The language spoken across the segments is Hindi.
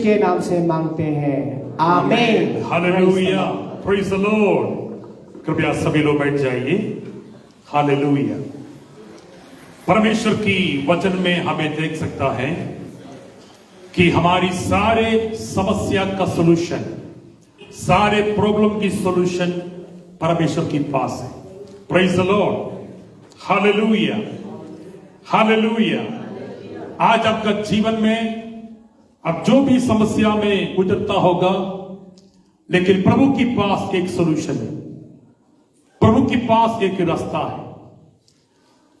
के नाम से मांगते हैं, आमीन। Hallelujah, praise the Lord. कृपया सभी लोग बैठ जाइए। हालेलुया। परमेश्वर की वचन में हमें देख सकता है कि हमारी सारे समस्या का सॉल्यूशन, सारे प्रॉब्लम की सॉल्यूशन परमेश्वर के पास है। Praise the Lord. Hallelujah, hallelujah. आज आपका जीवन में अब जो भी समस्या में गुजरता होगा, लेकिन प्रभु के पास एक सॉल्यूशन है, प्रभु के पास एक रास्ता है,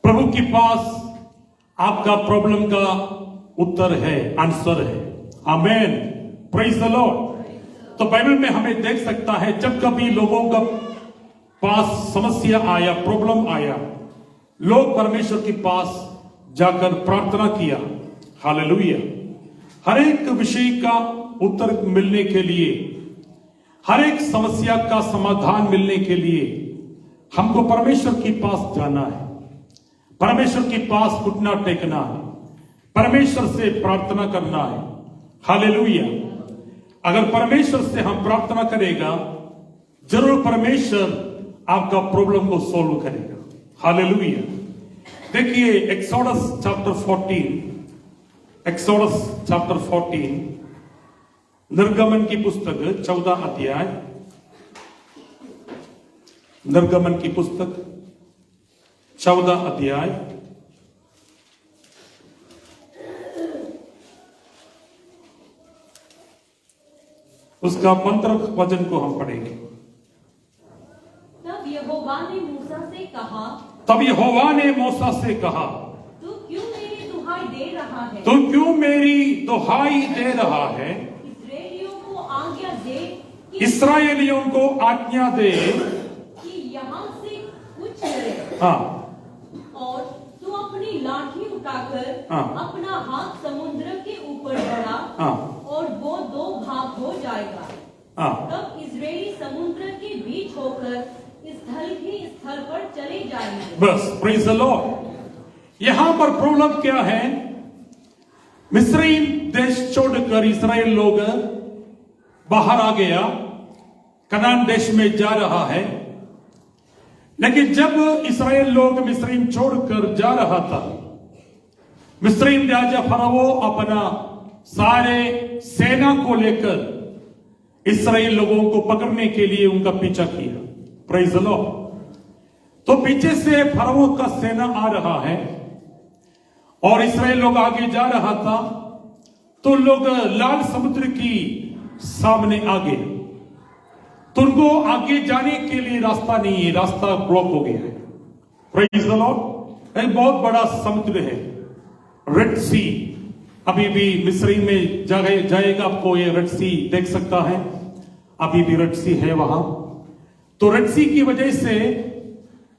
प्रभु के पास आपका प्रॉब्लम का उत्तर है, आंसर है। आमेन, प्रेज द लॉर्ड। तो बाइबल में हमें देख सकता है जब कभी लोगों का पास समस्या आया, प्रॉब्लम आया, लोग परमेश्वर के पास जाकर प्रार्थना किया। हालेलुया। हर एक विषय का उत्तर मिलने के लिए, हर एक समस्या का समाधान मिलने के लिए हमको परमेश्वर के पास जाना है, परमेश्वर के पास घुटना टेकना है, परमेश्वर से प्रार्थना करना है। हालेलुया। अगर परमेश्वर से हम प्रार्थना करेगा, जरूर परमेश्वर आपका प्रॉब्लम को सॉल्व करेगा। हालेलुया। देखिए एक्सोडस चैप्टर 14, एक्सोडस चैप्टर 14, निर्गमन की पुस्तक 14 अध्याय, निर्गमन की पुस्तक 14 अध्याय उसका मंत्र वचन को हम पढ़ेंगे। तब यहोवा ने मूसा से कहा, तब यहोवा ने मूसा से कहा, तू क्यों मेरी दुहाई दे रहा है? तू क्यों मेरी दुहाई दे रहा है? इस्राएलियों को आज्ञा दे इस्राएलियों को आज्ञा दे कि यहाँ से कुछ करे। हाँ, और तू अपनी लाठी उठाकर हाँ। अपना हाथ समुद्र के ऊपर बढ़ा, हाँ, और वो दो भाग हो जाएगा। हाँ। तब इस्राएली समुद्र के बीच होकर इस स्थल ही स्थल पर चले जाएंगे। बस, प्रेज द लॉर्ड। यहां पर प्रॉब्लम क्या है? मिस्रईम देश छोड़कर इस्राएल लोग बाहर आ गया, कनान देश में जा रहा है। लेकिन जब इस्राएल लोग मिस्रईम छोड़कर जा रहा था, मिस्रईम राजा फराओ अपना सारे सेना को लेकर इस्राएल लोगों को पकड़ने के लिए उनका पीछा किया। Praise the Lord. तो पीछे से फराओ का सेना आ रहा है और इस्राएल लोग आगे जा रहा था, तो लोग लाल समुद्र की सामने आ गए, तो उनको आगे जाने के लिए रास्ता नहीं है, रास्ता ब्लॉक हो गया है। Praise the Lord. एक बहुत बड़ा समुद्र है, रेड सी। अभी भी मिस्र में जाएगा आपको ये रेड सी देख सकता है, अभी भी रेड सी है वहां। तो रेड सी की वजह से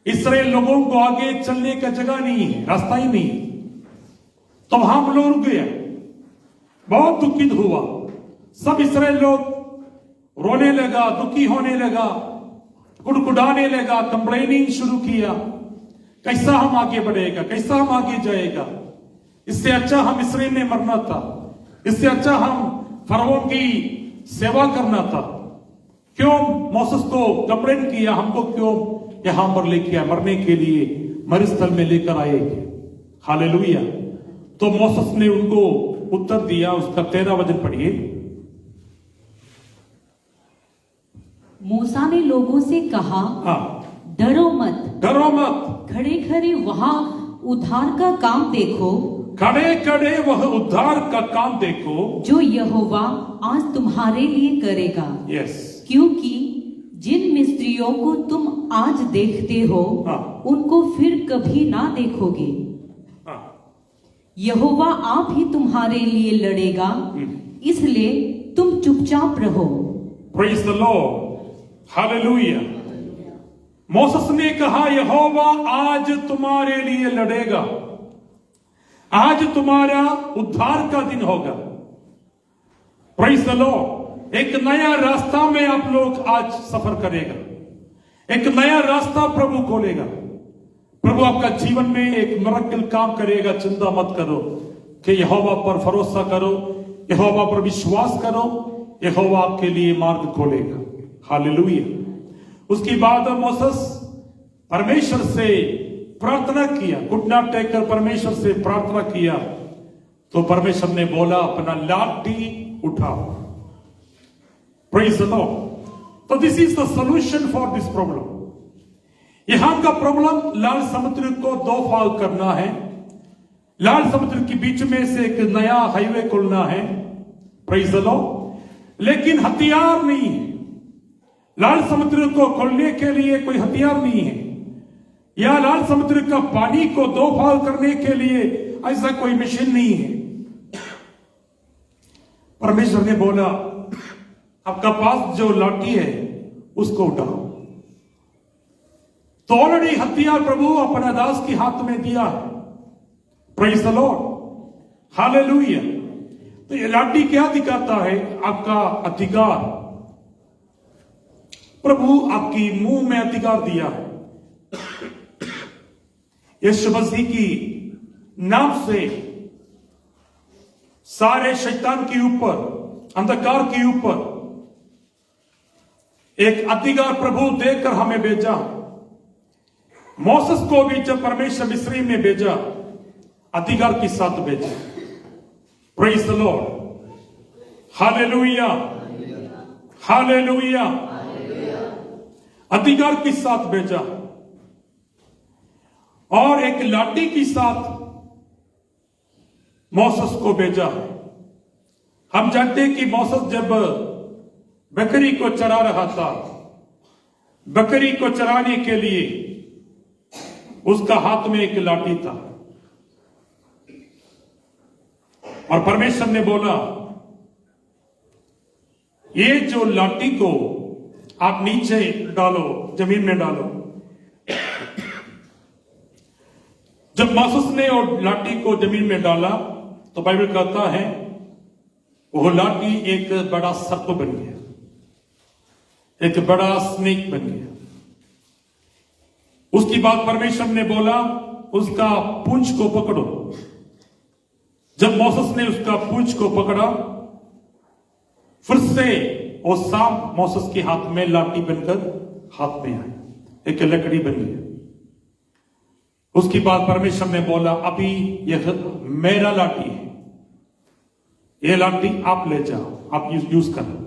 इस्राएल लोगों को आगे चलने का जगह नहीं है, रास्ता ही नहीं है। तो वहां लोग रुक गया, बहुत दुखित हुआ। सब इस्राएल लोग रोने लगा, दुखी होने लगा, कुड़कुड़ाने लगा, कंप्लेनिंग शुरू किया, कैसा हम आगे बढ़ेगा, कैसा हम आगे जाएगा, इससे अच्छा हम इस्राएल में मरना था, इससे अच्छा हम फरवों की सेवा करना था। क्यों मोसेस को कंप्लेन किया, हमको क्यों यहां पर लेके आए, मरने के लिए मरुस्थल में लेकर आए। हालेलुया। तो मोसेस ने उनको उत्तर दिया, उसका 13 वचन पढ़िए। मूसा ने लोगों से कहा, हाँ, डरो मत, डरो मत, खड़े खड़े वहां उद्धार का काम देखो, खड़े खड़े वह उद्धार का काम देखो जो यहोवा आज तुम्हारे लिए करेगा। यस। क्योंकि जिन मिस्त्रियों को तुम आज देखते हो, हाँ। उनको फिर कभी ना देखोगे। हाँ, यहोवा आप ही तुम्हारे लिए लड़ेगा, इसलिए तुम चुपचाप रहो। Praise the Lord. Hallelujah. Moses ने कहा, यहोवा आज तुम्हारे लिए लड़ेगा, आज तुम्हारा उद्धार का दिन होगा। Praise the Lord. एक नया रास्ता में आप लोग आज सफर करेगा, एक नया रास्ता प्रभु खोलेगा। प्रभु आपका जीवन में एक मिरेकल काम करेगा। चिंता मत करो कि यहोवा पर भरोसा करो, यहोवा पर विश्वास करो, यहोवा आपके लिए मार्ग खोलेगा। हालेलुया। उसके बाद मोसेस परमेश्वर से प्रार्थना किया, घुटना टेककर परमेश्वर से प्रार्थना किया, तो परमेश्वर ने बोला अपना लाठी उठाओ। Praise the Lord. तो this is the solution for this problem. यहां का प्रॉब्लम लाल समुद्र को दो भाग करना है, लाल समुद्र के बीच में से एक नया हाईवे खोलना है। Praise the Lord. लेकिन हथियार नहीं है, लाल समुद्र को खोलने के लिए कोई हथियार नहीं है, या लाल समुद्र का पानी को दो भाग करने के लिए ऐसा कोई मशीन नहीं है। परमेश्वर ने बोला आपका पास जो लाठी है उसको उठाओ। तो ऑलरेडी हथियार प्रभु अपना दास के हाथ में दिया है। Praise the Lord. हालेलुया। तो ये लाठी क्या दिखाता है? आपका अधिकार। प्रभु आपकी मुंह में अधिकार दिया है। यीशु मसीह की नाम से सारे शैतान के ऊपर, अंधकार के ऊपर एक अधिकार प्रभु देकर हमें भेजा। मोसेस को भी जब परमेश्वर मिस्र में भेजा, अधिकार के साथ भेजा। Praise the Lord. Hallelujah, hallelujah. अधिकार के साथ भेजा और एक लाठी के साथ मोसेस को भेजा। हम जानते हैं कि मोसेस जब बकरी को चरा रहा था, बकरी को चराने के लिए उसका हाथ में एक लाठी था, और परमेश्वर ने बोला ये जो लाठी को आप नीचे डालो, जमीन में डालो। जब मोसेस ने और लाठी को जमीन में डाला तो बाइबल कहता है वो लाठी एक बड़ा सर्प बन गया, एक बड़ा स्नेक बन गया। उसके बाद परमेश्वर ने बोला उसका पूंछ को पकड़ो। जब मोसेस ने उसका पूंछ को पकड़ा, फिर से वो सांप मोसेस के हाथ में लाठी बनकर हाथ में आया, एक लकड़ी बन गई। उसके बाद परमेश्वर ने बोला अभी यह मेरा लाठी है, यह लाठी आप ले जाओ, आप यूज करो।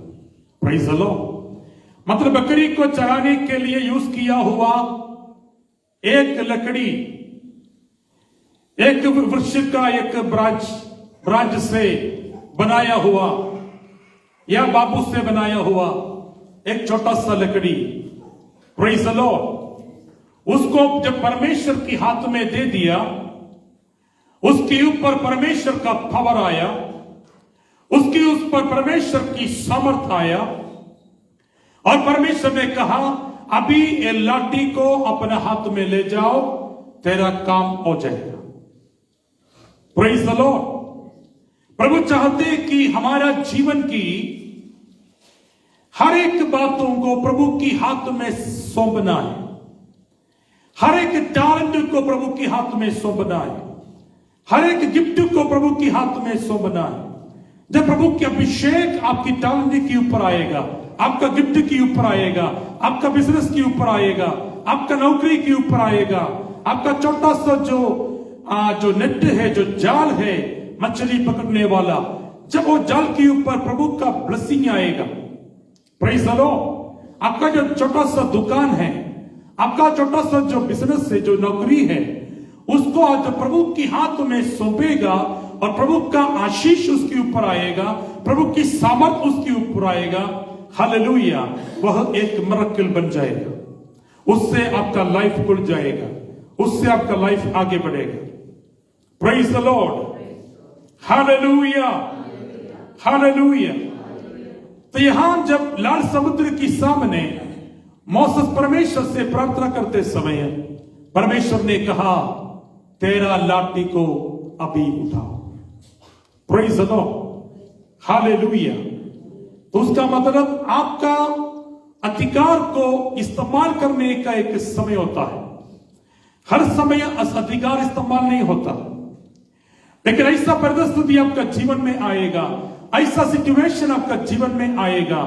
Praise the Lord. मतलब बकरी को चराने के लिए यूज किया हुआ एक लकड़ी, एक वृक्ष का एक ब्रांच से बनाया हुआ या बाबू से बनाया हुआ एक छोटा सा लकड़ी। Praise the Lord. उसको जब परमेश्वर के हाथ में दे दिया, उसके ऊपर परमेश्वर का पावर आया, उसके उस पर परमेश्वर की सामर्थ आया, और परमेश्वर ने कहा अभी ये लाठी को अपने हाथ में ले जाओ, तेरा काम हो जाएगा। Praise the Lord. प्रभु चाहते कि हमारा जीवन की हर एक बातों को प्रभु की हाथ में सौंपना है, हर एक टैलेंट को प्रभु के हाथ में सौंपना है, हर एक गिफ्ट को प्रभु के हाथ में सौंपना है। जब प्रभु की अभिषेक आपकी टैलेंट के ऊपर आएगा, आपका गिफ्ट के ऊपर आएगा, आपका बिजनेस के ऊपर आएगा, आपका नौकरी के ऊपर आएगा, आपका छोटा सा जो नेट है, जो जाल है मछली पकड़ने वाला, जब वो जाल के ऊपर प्रभु का ब्लेसिंग आएगा। Praise the Lord. आपका जो छोटा सा दुकान है, आपका छोटा सा जो बिजनेस है, जो नौकरी है, उसको आज प्रभु के हाथ में सौंपेगा और प्रभु का आशीष उसके ऊपर आएगा, प्रभु की सामर्थ उसके ऊपर आएगा। हालेलुया। वह एक मिरेकल बन जाएगा, उससे आपका लाइफ खुल जाएगा, उससे आपका लाइफ आगे बढ़ेगा। Praise the Lord. Hallelujah, hallelujah. तो यहां जब लाल समुद्र के सामने मोसेस परमेश्वर से प्रार्थना करते समय परमेश्वर ने कहा तेरा लाठी को अभी उठाओ। Praise the Lord. हालेलुया। तो उसका मतलब आपका अधिकार को इस्तेमाल करने का एक समय होता है। हर समय अधिकार इस्तेमाल नहीं होता, लेकिन ऐसा परिस्थिति आपका जीवन में आएगा, ऐसा सिचुएशन आपका जीवन में आएगा,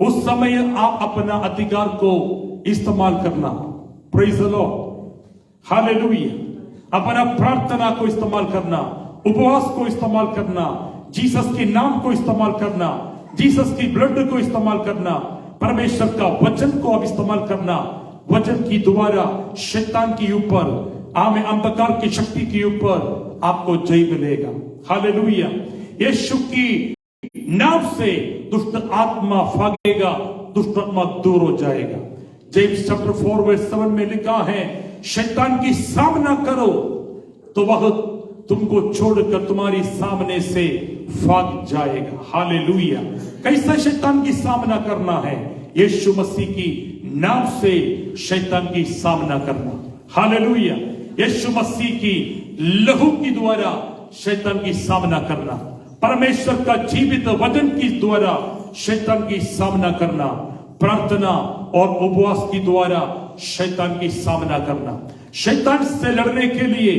उस समय आप अपना अधिकार को इस्तेमाल करना। Praise the Lord, hallelujah. अपना प्रार्थना को इस्तेमाल करना, उपवास को इस्तेमाल करना, जीसस के नाम को इस्तेमाल करना, जीसस की ब्लड को इस्तेमाल करना, परमेश्वर का वचन को अब इस्तेमाल करना। वचन की द्वारा शैतान के ऊपर, आमे अंधकार की शक्ति के ऊपर आपको जय मिलेगा। हालेलुया। यीशु की नाम से दुष्ट आत्मा भागेगा, दुष्ट आत्मा दूर हो जाएगा। जेम्स चैप्टर 4 वर्स 7 में लिखा है, शैतान की सामना करो तो वह तुमको छोड़कर तुम्हारी सामने से भाग जाएगा। हालेलुया। कैसा शैतान की सामना करना है? यीशु मसीह की नाम से शैतान की सामना करना। हालेलुया। यीशु मसीह की लहू की द्वारा शैतान की सामना करना, परमेश्वर का जीवित वचन की द्वारा शैतान की सामना करना, प्रार्थना और उपवास की द्वारा शैतान की सामना करना। शैतान से लड़ने के लिए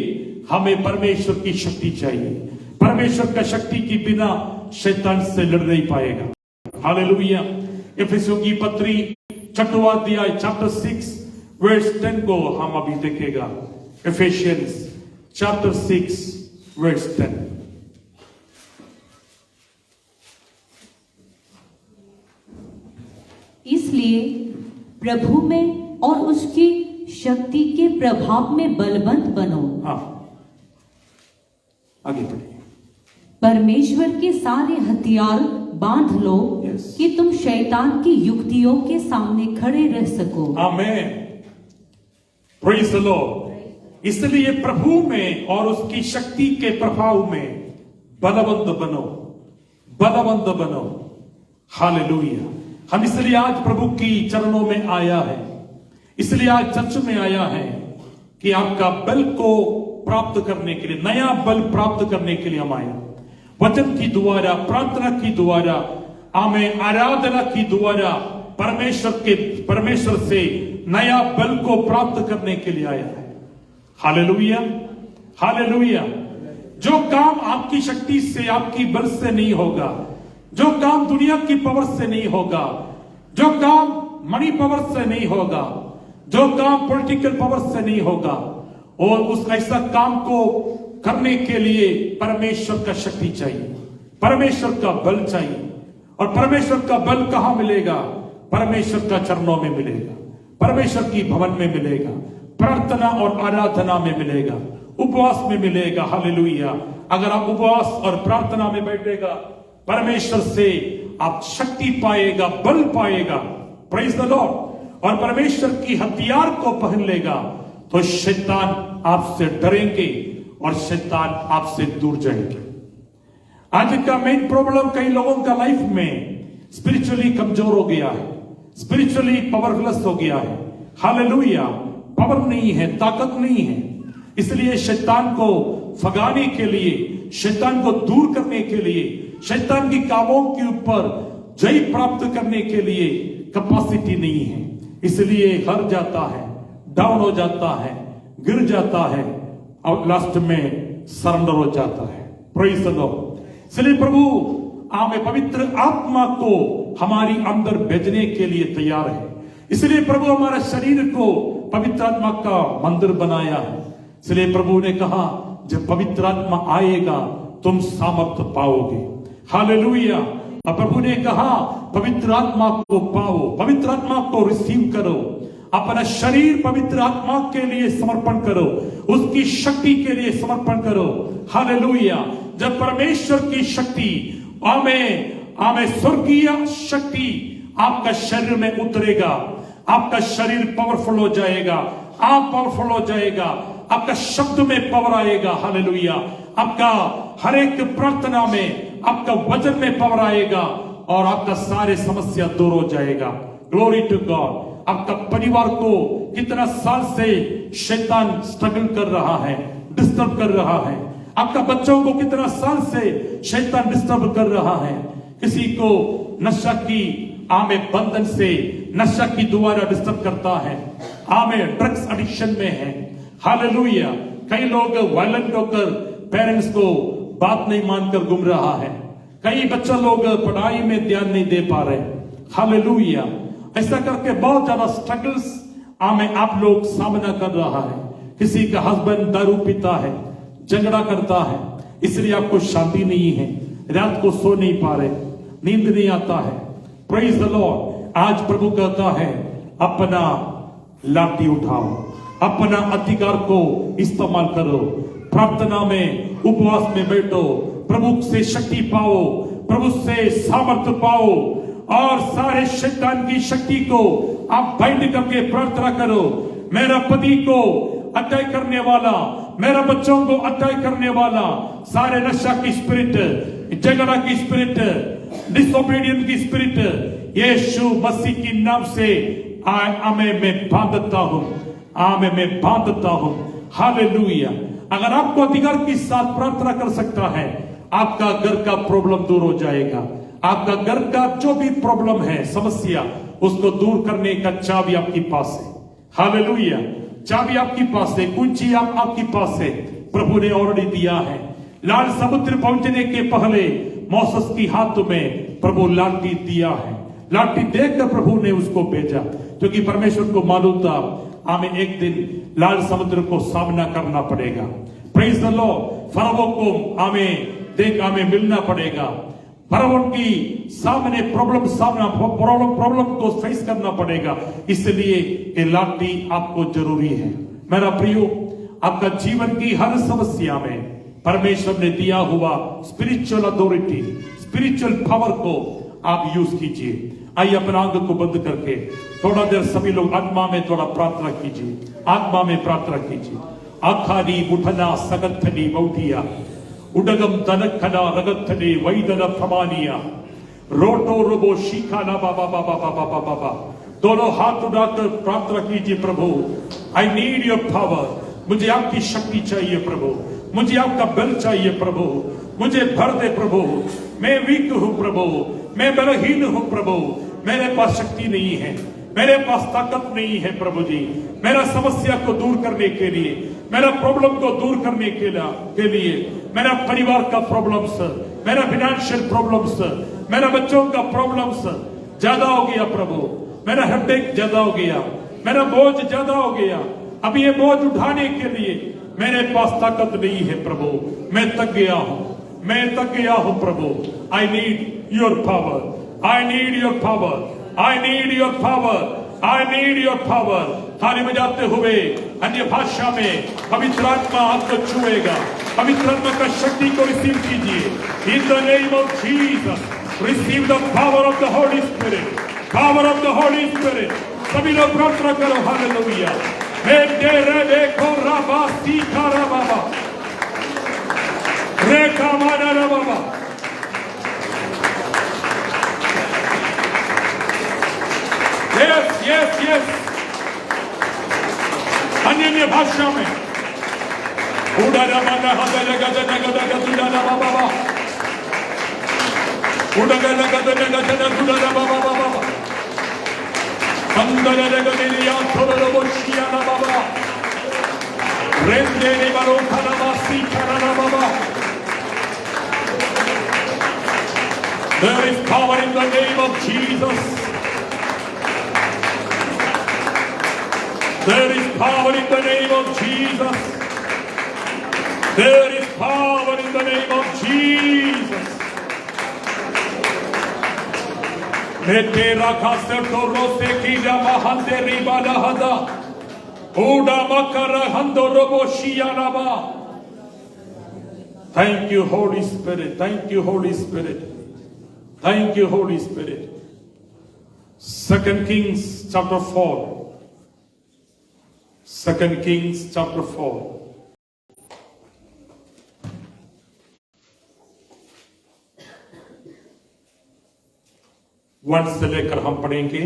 हमें परमेश्वर की शक्ति चाहिए। परमेश्वर का शक्ति के बिना शैतान से लड़ नहीं पाएगा। हालेलुया। इफिसियों की पत्री 6वां अध्याय चैप्टर 6 वर्स 10 को हम अभी देखेगा। Ephesians chapter 6 verse 10। इसलिए प्रभु में और उसकी शक्ति के प्रभाव में बलवंत बनो। हाँ, आगे बढ़िए। परमेश्वर के सारे हथियार बांध लो Yes. कि तुम शैतान की युक्तियों के सामने खड़े रह सको। आमेन। Praise the Lord. इसलिए प्रभु में और उसकी शक्ति के प्रभाव में बलवंत बनो, बलवंत बनो। हालेलुया। हम इसलिए आज प्रभु की चरणों में आया है, इसलिए आज चर्च में आया है कि आपका बल को प्राप्त करने के लिए, नया बल प्राप्त करने के लिए हम आए। वचन की द्वारा, प्रार्थना की द्वारा, हमें आराधना की द्वारा परमेश्वर से नया बल को प्राप्त करने के लिए आया है। Hallelujah, hallelujah. जो काम आपकी शक्ति से, आपकी बल से नहीं होगा, जो काम दुनिया की पावर से नहीं होगा, जो काम मनी पावर से नहीं होगा, जो काम पॉलिटिकल पावर से नहीं होगा, और उस ऐसा काम को करने के लिए परमेश्वर का शक्ति चाहिए, परमेश्वर का बल चाहिए। और परमेश्वर का बल कहां मिलेगा? परमेश्वर का चरणों में मिलेगा, परमेश्वर की भवन में मिलेगा, प्रार्थना और आराधना में मिलेगा, उपवास में मिलेगा। हालेलुया। अगर आप उपवास और प्रार्थना में बैठेगा, परमेश्वर से आप शक्ति पाएगा, बल पाएगा। Praise the Lord. और परमेश्वर की हथियार को पहन लेगा तो शैतान आपसे डरेंगे और शैतान आपसे दूर जाएंगे। आज का मेन प्रॉब्लम कई लोगों का लाइफ में स्पिरिचुअली कमजोर हो गया है, स्पिरिचुअली पावरलेस हो गया है। हालेलुया। पावर नहीं है, ताकत नहीं है। इसलिए शैतान को भगाने के लिए, शैतान को दूर करने के लिए, शैतान की कामों के ऊपर जय प्राप्त करने के लिए कैपेसिटी नहीं है। इसलिए हार जाता है, डाउन हो जाता है, गिर जाता है और लास्ट में सरेंडर हो जाता है। Praise the Lord. इसलिए प्रभु हमें पवित्र आत्मा को हमारी अंदर भेजने के लिए तैयार है। इसलिए प्रभु हमारा शरीर को पवित्र आत्मा का मंदिर बनाया है। इसलिए प्रभु ने कहा, जब पवित्र आत्मा आएगा तुम सामर्थ्य पाओगे। हालेलुया। और प्रभु ने कहा, पवित्र आत्मा को पाओ, पवित्र आत्मा को रिसीव करो, अपना शरीर पवित्र आत्मा के लिए समर्पण करो, उसकी शक्ति के लिए समर्पण करो। हालेलुया। जब परमेश्वर की शक्ति, आमें स्वर्गीय शक्ति आपका शरीर में उतरेगा, आपका शरीर पावरफुल हो जाएगा, आप पावरफुल हो जाएगा, आपका शब्द में पावर आएगा। हालेलुया। आपका हर एक प्रार्थना में, आपका वचन में पावर आएगा और आपका सारे समस्या दूर हो जाएगा। Glory to God. आपका परिवार को कितना साल से शैतान स्ट्रगल कर रहा है, डिस्टर्ब कर रहा है। आपका बच्चों को कितना साल से शैतान डिस्टर्ब कर रहा है। किसी को नशा की बंधन से, नशा की द्वारा डिस्टर्ब करता है, ड्रग्स एडिक्शन में है। हालेलुया। कई लोग वायलेंट होकर पेरेंट्स को बात नहीं मानकर घूम रहा है। कई बच्चा लोग पढ़ाई में ध्यान नहीं दे पा रहे। हालेलुया। ऐसा करके बहुत ज्यादा स्ट्रगल्स हमें आप लोग सामना कर रहा है। किसी का हस्बैंड दारू पीता है, झगड़ा करता है, इसलिए आपको शांति नहीं है, रात को सो नहीं पा रहे, नींद नहीं आता है। Praise the Lord. आज प्रभु कहता है अपना लाठी उठाओ, अपना अधिकार को इस्तेमाल करो, प्रार्थना में उपवास में बैठो, प्रभु से शक्ति पाओ, प्रभु से सामर्थ्य पाओ और सारे शैतान की शक्ति को आप बाइंड करके प्रार्थना करो। मेरा पति को अटैक करने वाला, मेरा बच्चों को अटैक करने वाला सारे नशा की स्पिरिट, झगड़ा की स्पिरिट, डिसोबीडियंस की स्पिरिट यीशु मसीह के नाम से मैं बांधता हूं, मैं बांधता हूं। हालेलुया। अगर आपको अधिकार के साथ प्रार्थना कर सकता है, आपका घर का प्रॉब्लम दूर हो जाएगा। आपका घर का जो भी प्रॉब्लम है, समस्या, उसको दूर करने का चाबी आपके पास है। हालेलुया। चाबी आपके पास है, कुंजी आपके पास है, प्रभु ने ऑलरेडी दिया है। लाल समुद्र पहुंचने के पहले मौसस की हाथ में प्रभु लाठी दिया है। लाठी देखकर प्रभु ने उसको भेजा, क्योंकि परमेश्वर को मालूम था हमें एक दिन लाल समुद्र को सामना करना पड़ेगा। Praise the Lord. फरवो को हमें मिलना पड़ेगा। फरवो की सामने प्रॉब्लम को फेस करना पड़ेगा। इसलिए ये लाठी आपको जरूरी है। मेरा प्रियो, आपका जीवन की हर समस्या में परमेश्वर ने दिया हुआ स्पिरिचुअल अथॉरिटी, स्पिरिचुअल पावर को आप यूज कीजिए। आइए अपना आंख को बंद करके थोड़ा देर सभी लोग आत्मा में थोड़ा प्रार्थना कीजिए, आत्मा में प्रार्थना कीजिए। आखानी मुठना सगथनी बौठिया उडगम तनखना रगथने वैदन प्रमानिया रोटो रोबो शिखाना बाबा बाबा बाबा बाबा बाबा। दोनों हाथ उठाकर प्रार्थना कीजिए, प्रभु आई नीड योर पावर। मुझे आपकी शक्ति चाहिए प्रभु, मुझे आपका बल चाहिए प्रभु, मुझे भर दे प्रभु। मैं वीक हूं प्रभु, मैं बलहीन हूं प्रभु, मेरे पास शक्ति नहीं है, मेरे पास ताकत नहीं है प्रभु जी। मेरा समस्या को दूर करने के लिए, मेरा प्रॉब्लम को दूर करने के लिए, मेरा परिवार का प्रॉब्लम्स, मेरा फाइनेंशियल प्रॉब्लम्स, मेरा बच्चों का प्रॉब्लम्स ज्यादा हो गया प्रभु, मेरा हेडेक ज्यादा हो गया, मेरा बोझ ज्यादा हो गया। अब ये बोझ उठाने के लिए मेरे पास ताकत नहीं है प्रभु, मैं थक गया हूं, मैं थक गया हूं प्रभु। I need your power, I need your power, I need your power, I need your power. थाली बजाते हुए अन्य भाषा में पवित्र आत्मा आपको छुएगा। पवित्र आत्मा का शक्ति को रिसीव कीजिए। In the name of Jesus receive the power of the Holi spirit, power of the Holi spirit. सभी लोग प्रार्थना करो। हालेलुया। बाबा रेखा माना बाबा। Yes yes yes. अन्य भाषा में उड़ाना माना हदा लगा दना गदा गदा बाबा उड़ागा लगा दना गदा गदा बाबा बाबा अंदर लगा दिया थोड़ा बोशिया ना बाबा रेंदे ने बारो खाना मासी खाना बाबा। There is power in the name of Jesus. There is power in the name of Jesus. There is power in the name of Jesus. Mete rakhaster toro se kida mahande ribala hada. Uda makara hando robo shiyanaba. Thank you, Holy Spirit. Thank you, Holy Spirit. Thank you, Holy Spirit. 2 Kings chapter 4. 2 Kings chapter 4. Word से लेकर हम पढ़ेंगे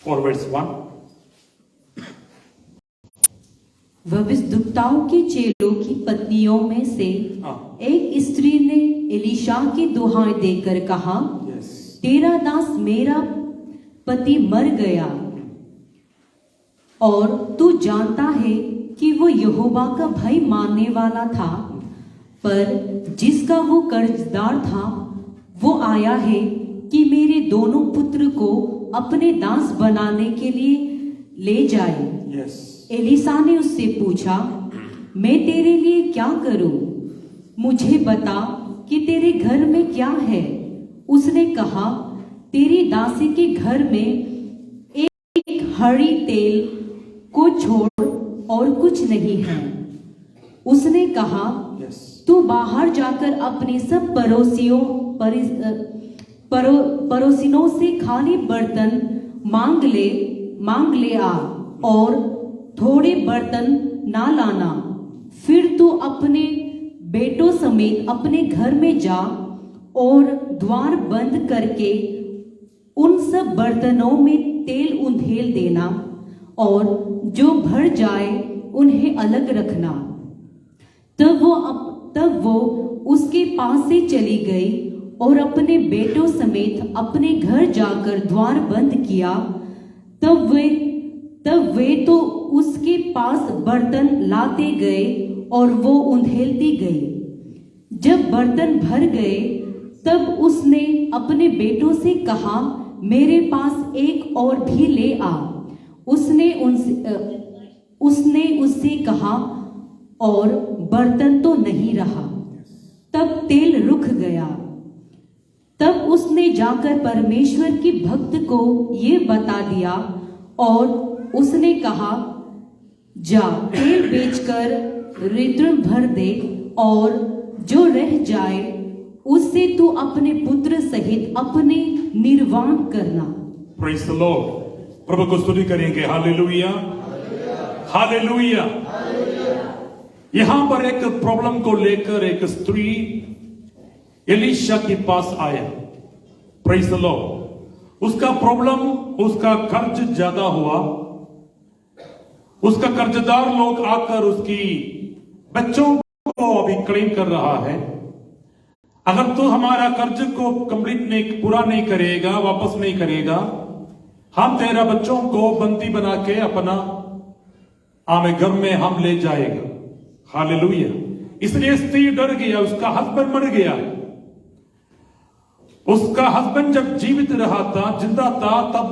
4:1। भविष्यद्वक्ताओं के चेलों की पत्नियों में से एक स्त्री ने एलीशा की दुहाई देकर कहा, तेरा दास मेरा पति मर गया और तू जानता है कि वो यहोवा का भय मानने वाला था। पर जिसका वो कर्जदार था वो आया है कि मेरे दोनों पुत्र को अपने दास बनाने के लिए ले जाए। Yes. एलिसा ने उससे पूछा, मैं तेरे लिए क्या करूं? मुझे बता कि तेरे घर में क्या है। उसने कहा, तेरी दासी के घर में एक हड़ी तेल को छोड़ और कुछ नहीं है। उसने कहा, Yes. तू बाहर जाकर अपने सब पड़ोसियों से खाली बर्तन मांग ले आ और थोड़े बर्तन ना लाना। फिर तू अपने बेटों समेत अपने घर में जा और द्वार बंद करके उन सब बर्तनों में तेल उंधेल देना और जो भर जाए उन्हें अलग रखना। तब वो उसके पास से चली गई और अपने बेटों समेत अपने घर जाकर द्वार बंद किया। तब वे तो उसके पास बर्तन लाते गए और वो उंधेलती गई। जब बर्तन भर गए तब उसने अपने बेटों से कहा, मेरे पास एक और भी ले आ। उसने उससे कहा, और बर्तन तो नहीं रहा। तब तेल रुक गया। तब उसने जाकर परमेश्वर की भक्त को ये बता दिया और उसने कहा, जा तेल बेचकर रिटर्न भर दे और जो रह जाए उससे तू अपने पुत्र सहित अपने निर्वाण करना। Praise the Lord. प्रभु को स्तुति करेंगे। Hallelujah, hallelujah. यहां पर एक प्रॉब्लम को लेकर एक स्त्री एलीशा के पास आया। Praise the Lord. उसका प्रॉब्लम, उसका कर्ज ज्यादा हुआ। उसका कर्जदार लोग आकर उसकी बच्चों को अभी क्लेम कर रहा है, अगर तू हमारा कर्ज को पूरा नहीं करेगा, वापस नहीं करेगा, हम तेरा बच्चों को बंदी बना के अपना आमे घर में हम ले जाएगा। हालेलुया। इसलिए स्त्री डर गया। उसका हस्बैंड मर गया। उसका हस्बैंड जब जीवित रहा था, जिंदा था, तब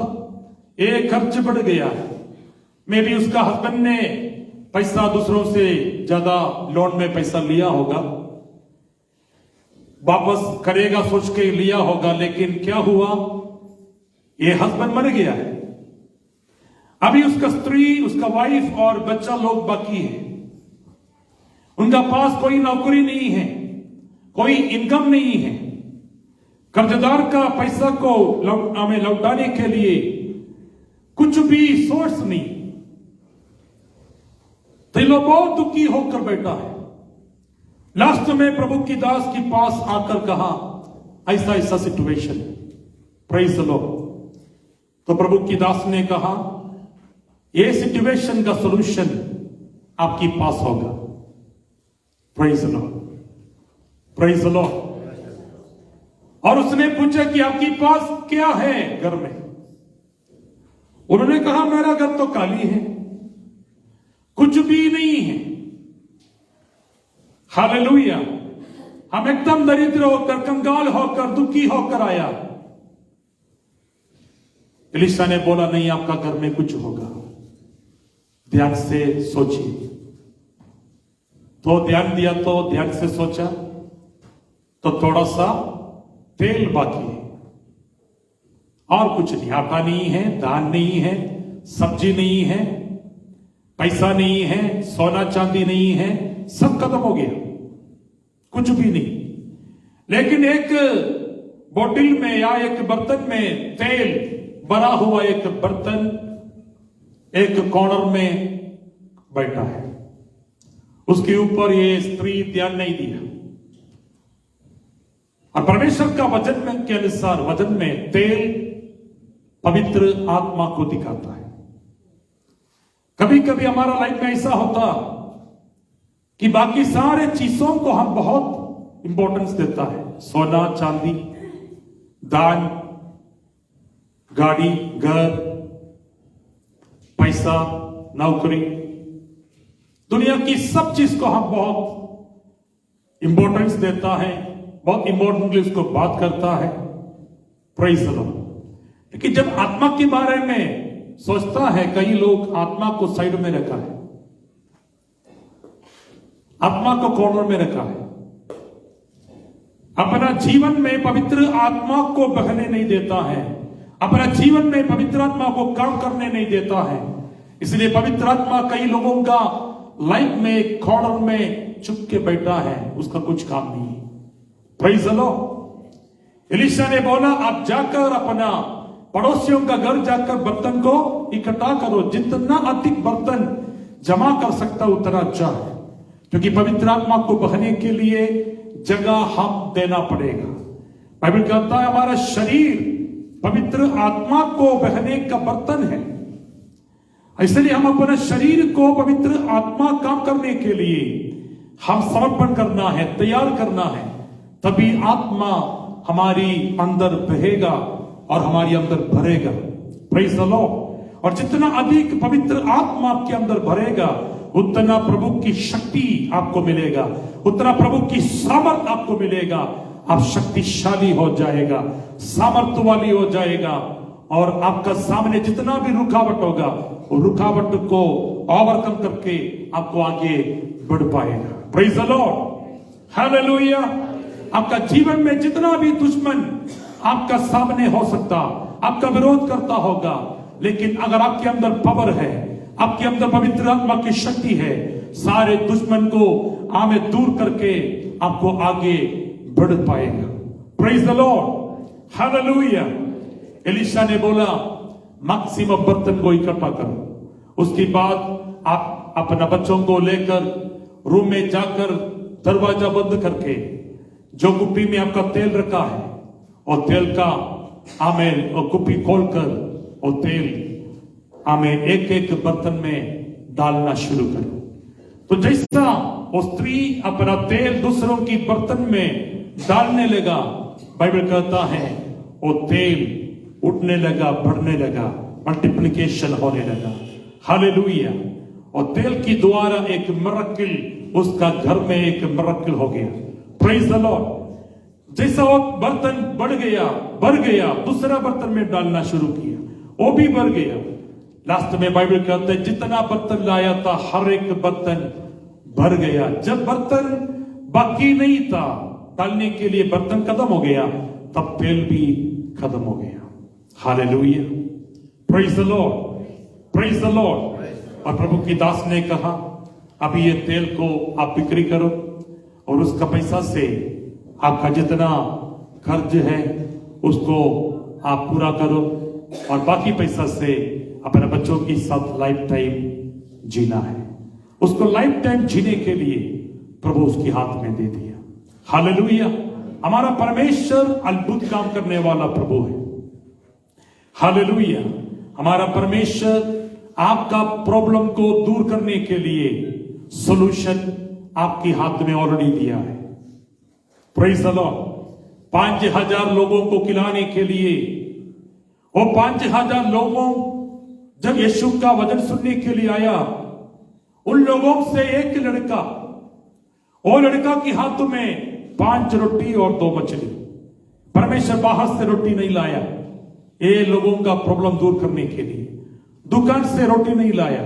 एक खर्च बढ़ गया। मे भी उसका हस्बैंड ने पैसा दूसरों से ज्यादा लोन में पैसा लिया होगा, वापस करेगा सोच के लिया होगा, लेकिन क्या हुआ, ये हस्बैंड मर गया है। अभी उसका स्त्री, उसका वाइफ और बच्चा लोग बाकी है। उनका पास कोई नौकरी नहीं है, कोई इनकम नहीं है। कर्जदार का पैसा को हमें लौटाने के लिए कुछ भी सोर्स नहीं। तो ये लोग बहुत दुखी होकर बैठा है। लास्ट में प्रभु की दास के पास आकर कहा, ऐसा ऐसा सिचुएशन है। Praise the Lord. तो प्रभु की दास ने कहा, ये सिचुएशन का सॉल्यूशन आपके पास होगा। Praise the Lord, praise the Lord. और उसने पूछा कि आपके पास क्या है घर में? उन्होंने कहा, मेरा घर तो खाली है, कुछ भी नहीं है। हालेलुया। हम एकदम दरिद्र होकर, कंगाल होकर, दुखी होकर आया। एलीशा ने बोला, नहीं, आपका घर में कुछ होगा, ध्यान से सोचिए। तो ध्यान दिया, तो ध्यान से सोचा, तो थोड़ा सा तेल बाकी है और कुछ नहीं। आटा नहीं है, दाल नहीं है, सब्जी नहीं है, पैसा नहीं है, सोना चांदी नहीं है, सब खत्म हो गया, कुछ भी नहीं। लेकिन एक बोतल में या एक बर्तन में तेल भरा हुआ एक बर्तन एक कॉर्नर में बैठा है। उसके ऊपर ये स्त्री ध्यान नहीं दिया। और परमेश्वर का वचन में के अनुसार, वचन में तेल पवित्र आत्मा को दिखाता है। कभी कभी हमारा लाइफ में ऐसा होता कि बाकी सारे चीजों को हम बहुत इंपॉर्टेंस देता है, सोना चांदी, दान, गाड़ी, घर, पैसा, नौकरी, दुनिया की सब चीज को हम बहुत इंपॉर्टेंस देता है, बहुत इंपॉर्टेंटली उसको बात करता है। Praise the Lord. लेकिन जब आत्मा के बारे में सोचता है, कई लोग आत्मा को साइड में रखा है, आत्मा को कॉर्नर में रखा है, अपना जीवन में पवित्र आत्मा को बहने नहीं देता है, अपना जीवन में पवित्र आत्मा को काम करने नहीं देता है। इसलिए पवित्र आत्मा कई लोगों का लाइफ में कॉर्नर में चुप के बैठा है, उसका कुछ काम नहीं है। Praise the Lord. एलीशा ने बोला, आप जाकर अपना पड़ोसियों का घर जाकर बर्तन को इकट्ठा करो, जितना अधिक बर्तन जमा कर सकता उतना अच्छा है, क्योंकि पवित्र आत्मा को बहने के लिए जगह हम देना पड़ेगा। बाइबल कहता है हमारा शरीर पवित्र आत्मा को बहने का बर्तन है, इसलिए हम अपने शरीर को पवित्र आत्मा काम करने के लिए हम समर्पण करना है, तैयार करना है, तभी आत्मा हमारी अंदर बहेगा और हमारी अंदर भरेगा। Praise the Lord. और जितना अधिक पवित्र आत्मा आपके अंदर भरेगा, उतना प्रभु की शक्ति आपको मिलेगा, उतना प्रभु की सामर्थ आपको मिलेगा। आप शक्तिशाली हो जाएगा, सामर्थ्य वाली हो जाएगा, और आपका सामने जितना भी रुकावट होगा, वो रुकावट को ओवरकम करके आपको आगे बढ़ पाएगा। Praise the Lord. हालेलुया। आपका जीवन में जितना भी दुश्मन आपका सामने हो सकता, आपका विरोध करता होगा, लेकिन अगर आपके अंदर पावर है, आपके अंदर पवित्र आत्मा की शक्ति है, सारे दुश्मन को आमे दूर करके आपको आगे बढ़ पाएगा। Praise the Lord. Hallelujah. Elisha ने बोला, मैक्सिमम बर्तन को इकट्ठा करो। उसके बाद आप अपना बच्चों को लेकर रूम में जाकर दरवाजा बंद करके जो कुप्पी में आपका तेल रखा है, और तेल का आमेर और कुप्पी खोलकर और तेल आमेर एक एक बर्तन में डालना शुरू करो। तो जैसा वो स्त्री अपना तेल दूसरों की बर्तन में डालने लगा, बाइबल कहता है वो तेल उठने लगा, बढ़ने लगा, मल्टीप्लिकेशन होने लगा। हालेलुया। और तेल की द्वारा एक मिरेकल उसका घर में एक मिरेकल हो गया। Praise the Lord. जैसा वो बर्तन बढ़ गया, दूसरा बर्तन में डालना शुरू किया, वो भी बढ़ गया। लास्ट में बाइबल कहता है जितना बर्तन लाया था हर एक बर्तन भर गया। जब बर्तन बाकी नहीं था डालने के लिए, बर्तन खत्म हो गया, तब तेल भी खत्म हो गया। Hallelujah. Praise the Lord. Praise the Lord. और प्रभु की दास ने कहा, अभी ये तेल को आप बिक्री करो और उसका पैसा से आपका जितना खर्च है उसको आप पूरा करो, और बाकी पैसा से अपने बच्चों के साथ लाइफ टाइम जीना है। उसको लाइफ टाइम जीने के लिए प्रभु उसके हाथ में दे दिया। हालेलुया। हमारा परमेश्वर अद्भुत काम करने वाला प्रभु है। हालेलुया। हमारा परमेश्वर आपका प्रॉब्लम को दूर करने के लिए सॉल्यूशन आपके हाथ में ऑलरेडी दिया है। Praise the Lord. 5000 लोगों को खिलाने के लिए, और 5000 लोगों जब यीशु का वचन सुनने के लिए आया, उन लोगों से एक लड़का, और लड़का के हाथ में 5 रोटी और 2 मछली। परमेश्वर बाहर से रोटी नहीं लाया, ये लोगों का प्रॉब्लम दूर करने के लिए। दुकान से रोटी नहीं लाया।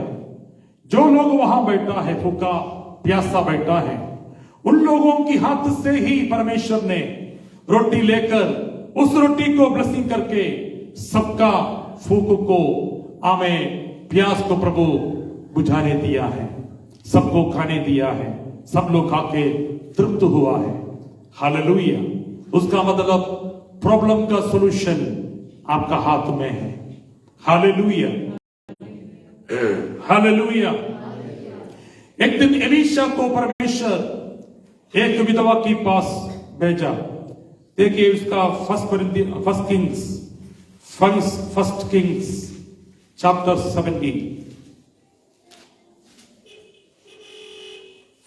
जो लोग वहां बैठा है, भूखा प्यासा बैठा है, उन लोगों के हाथ से ही परमेश्वर ने रोटी लेकर उस रोटी को ब्लेसिंग करके सबका भूख को, आमे प्यास को प्रभु बुझाने दिया है, सबको खाने दिया है, सब लोग खाके तृप्त हुआ है। हालेलुया। उसका मतलब प्रॉब्लम का सॉल्यूशन आपका हाथ में है। हालेलुया। हालेलुया। एक दिन एलीशा को परमेश्वर एक विधवा के पास भेजा। देखिए उसका first Kings chapter 17।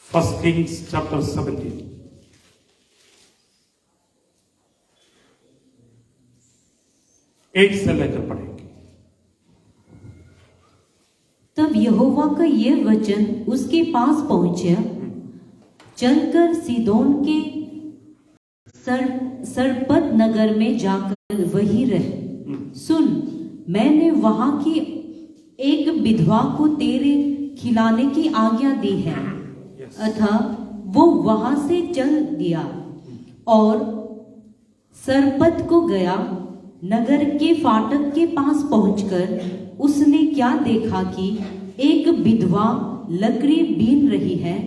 First Kings chapter 17 8 से लेकर पढ़ेंगे। तब यहोवा का यह वचन उसके पास पहुंचा, चलकर सीदोन के सरपत नगर में जाकर वहीं रहे। सुन, मैंने वहां की एक विधवा को तेरे खिलाने की आज्ञा दी है। अतः वो वहां से चल दिया और सरपत को गया। नगर के फाटक के पास पहुंचकर उसने क्या देखा कि एक विधवा लकड़ी बीन रही है।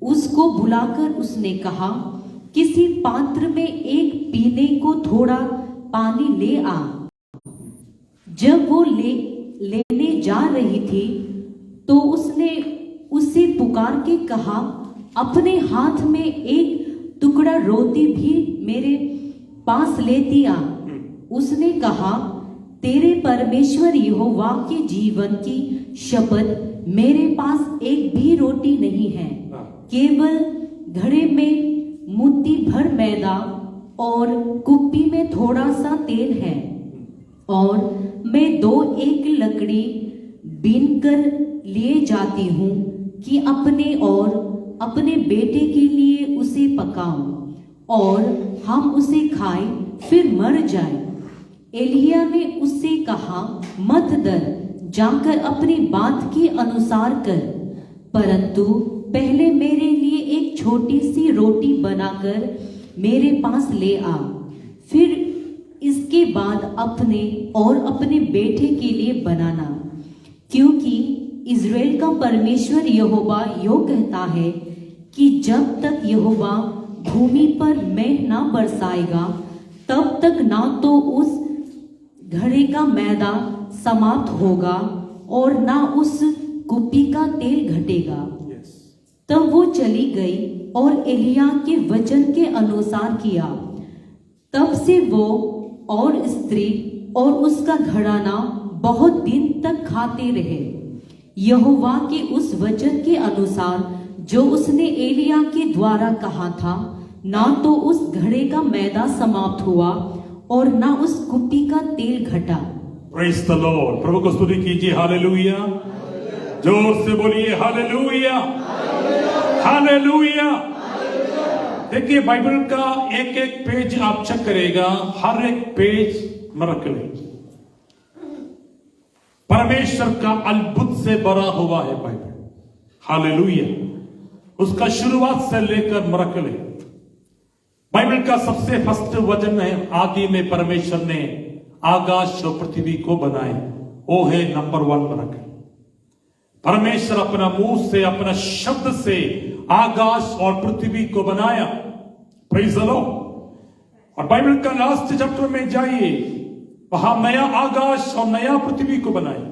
उसको बुलाकर उसने कहा, किसी पात्र में एक पीने को थोड़ा पानी ले आ। जब वो लेने जा रही थी तो उसने उसे पुकार के कहा, अपने हाथ में एक टुकड़ा रोटी भी मेरे पास लेती आ। उसने कहा, तेरे परमेश्वर यहोवा के जीवन की शपथ, मेरे पास एक भी रोटी नहीं है, केवल घड़े में मुट्ठी भर मैदा और कुप्पी में थोड़ा सा तेल है। और मैं एक लकड़ी बीनकर लिए जाती हूँ कि अपने और अपने बेटे के लिए उसे पकाऊं और हम उसे खाएं फिर मर जाएं। एलिया ने उससे कहा, मत डर, जाकर अपनी बात के अनुसार कर, परंतु पहले मेरे लिए एक छोटी सी रोटी बनाकर मेरे पास ले आ। फिर इसके बाद अपने और अपने बेटे के लिए बनाना, क्योंकि इज़राइल का परमेश्वर यहोवा यो कहता है कि जब तक यहोवा भूमि पर मेघ ना बरसाएगा तब तक ना तो उस घड़े का मैदा समाप्त होगा और ना उस कुप्पी का तेल घटेगा। तब वो चली गई और एलिया के वचन के अनुसार किया। तब से वो और स्त्री और उसका घराना बहुत दिन तक खाते रहे, यहोवा के उस वचन के अनुसार जो उसने एलिया के द्वारा कहा था। ना तो उस घड़े का मैदा समाप्त हुआ और ना उस कुप्पी का तेल घटा। Praise the Lord. प्रभु को स्तुति कीजिए। हालेलुया। जोर से बोलिए हालेलुया, हालेलुया। देखिए, बाइबल का एक एक पेज आप चेक करेगा, हर एक पेज मिरेकल है। परमेश्वर का अद्भुत से भरा हुआ है बाइबल। हालेलुया। उसका शुरुआत से लेकर मिरेकल है। बाइबल का सबसे फर्स्ट वचन है, आदि में परमेश्वर ने आकाश और पृथ्वी को बनाए। वो है नंबर 1 मिरेकल। परमेश्वर अपना मुंह से, अपना शब्द से आकाश और पृथ्वी को बनाया। Praise the Lord. और बाइबल का लास्ट चैप्टर में जाइए, वहां नया आकाश और नया पृथ्वी को बनाया।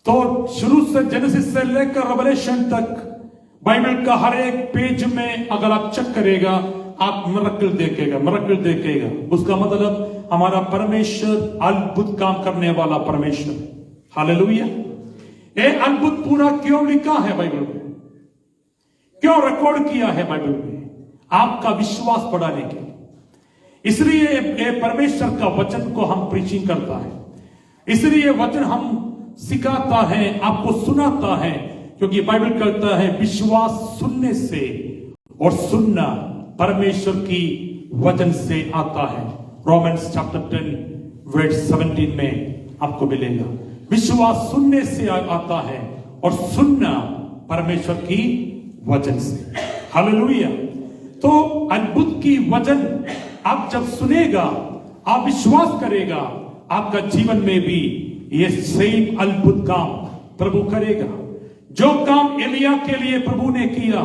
तो शुरू से जेनेसिस से लेकर रेवलेशन तक बाइबल का हर एक पेज में अगर आप चेक करेगा, आप मिरेकल देखेगा, मिरेकल देखेगा। उसका मतलब हमारा परमेश्वर अद्भुत काम करने वाला परमेश्वर। हालेलुया। ये अद्भुत पूरा क्यों लिखा है बाइबल में, क्यों रिकॉर्ड किया है बाइबल में? आपका विश्वास बढ़ाने के लिए। इसलिए ये परमेश्वर का वचन को हम प्रीचिंग करता है, इसलिए वचन हम सिखाता है, आपको सुनाता है, क्योंकि बाइबल कहता है विश्वास सुनने से और सुनना परमेश्वर की वचन से आता है। रोमन्स चैप्टर 10 वर्स 17 में आपको मिलेगा। विश्वास सुनने से आता है और सुनना परमेश्वर की वचन से। हालेलुया। तो अद्भुत की वचन आप जब सुनेगा, आप विश्वास करेगा, आपका जीवन में भी ये सेम अद्भुत काम प्रभु करेगा। जो काम एलिया के लिए प्रभु ने किया,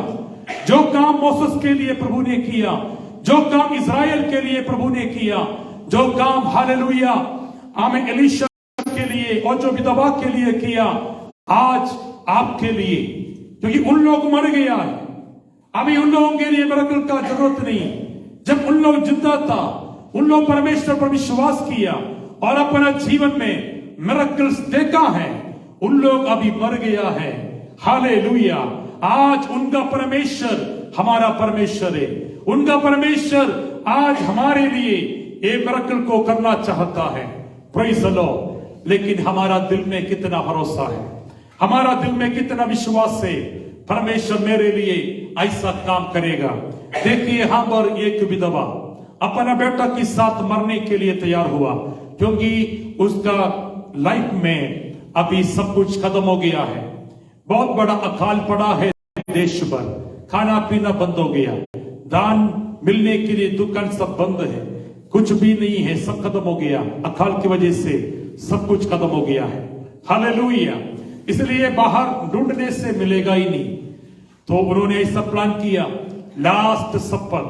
जो काम मोसेस के लिए प्रभु ने किया, जो काम इज़राइल के लिए प्रभु ने किया, जो काम हालेलुया आमेन एलीशा के लिए और जो विधवा के लिए किया, आज आपके लिए, क्योंकि उन लोग मर गया है, अभी उन लोगों के लिए मिरेकल का जरूरत नहीं। जब उन लोग जिंदा था, उन लोग परमेश्वर पर विश्वास किया और अपना जीवन में मिरेकल्स देखा है, उन लोग अभी मर गया है। हालेलुया। आज उनका परमेश्वर हमारा परमेश्वर है। उनका परमेश्वर आज हमारे लिए ये मिरेकल को करना चाहता है। Praise the Lord. लेकिन हमारा दिल में कितना भरोसा है, हमारा दिल में कितना विश्वास है, परमेश्वर मेरे लिए ऐसा काम करेगा। देखिए यहां पर एक विधवा अपना बेटा के साथ मरने के लिए तैयार हुआ, क्योंकि उसका लाइफ में अभी सब कुछ खत्म हो गया है। बहुत बड़ा अकाल पड़ा है देश पर, खाना पीना बंद हो गया, दान मिलने के लिए दुकान सब बंद है, कुछ भी नहीं है, सब खत्म हो गया। अकाल की वजह से सब कुछ खत्म हो गया है। हालेलुया। इसलिए बाहर ढूंढने से मिलेगा ही नहीं, तो उन्होंने ऐसा प्लान किया, लास्ट सपर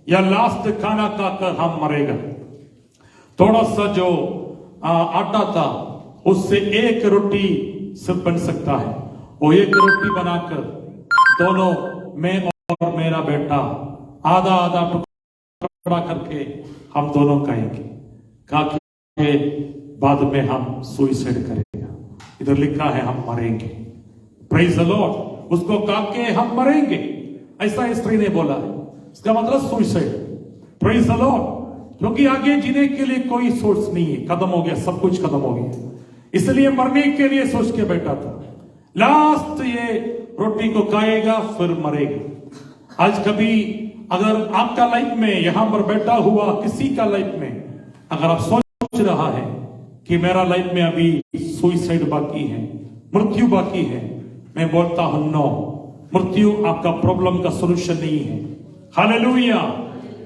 या लास्ट खाना खाकर हम मरेगा। थोड़ा सा जो आटा था उससे एक रोटी सिर्फ बन सकता है, वो एक रोटी बनाकर दोनों, मैं और मेरा बेटा आधा आधा टुकड़ा करके हम दोनों खाएंगे, खा के बाद में हम सुसाइड करेंगे। इधर लिखा है हम मरेंगे। Praise the Lord. उसको खा के हम मरेंगे, ऐसा स्त्री ने बोला है। इसका मतलब सुसाइड। Praise the Lord. क्योंकि आगे जीने के लिए कोई सोर्स नहीं है, खत्म हो गया, सब कुछ खत्म हो गया, इसलिए मरने के लिए सोच के बैठा था। लास्ट ये रोटी को खाएगा फिर मरेगा। आज कभी अगर आपका लाइफ में यहां पर बैठा हुआ किसी का लाइफ में अगर आप सोच रहा है कि मेरा लाइफ में अभी सुसाइड बाकी है, मृत्यु बाकी है, मैं बोलता हूं नो, मृत्यु आपका प्रॉब्लम का सॉल्यूशन नहीं है। हालेलुया।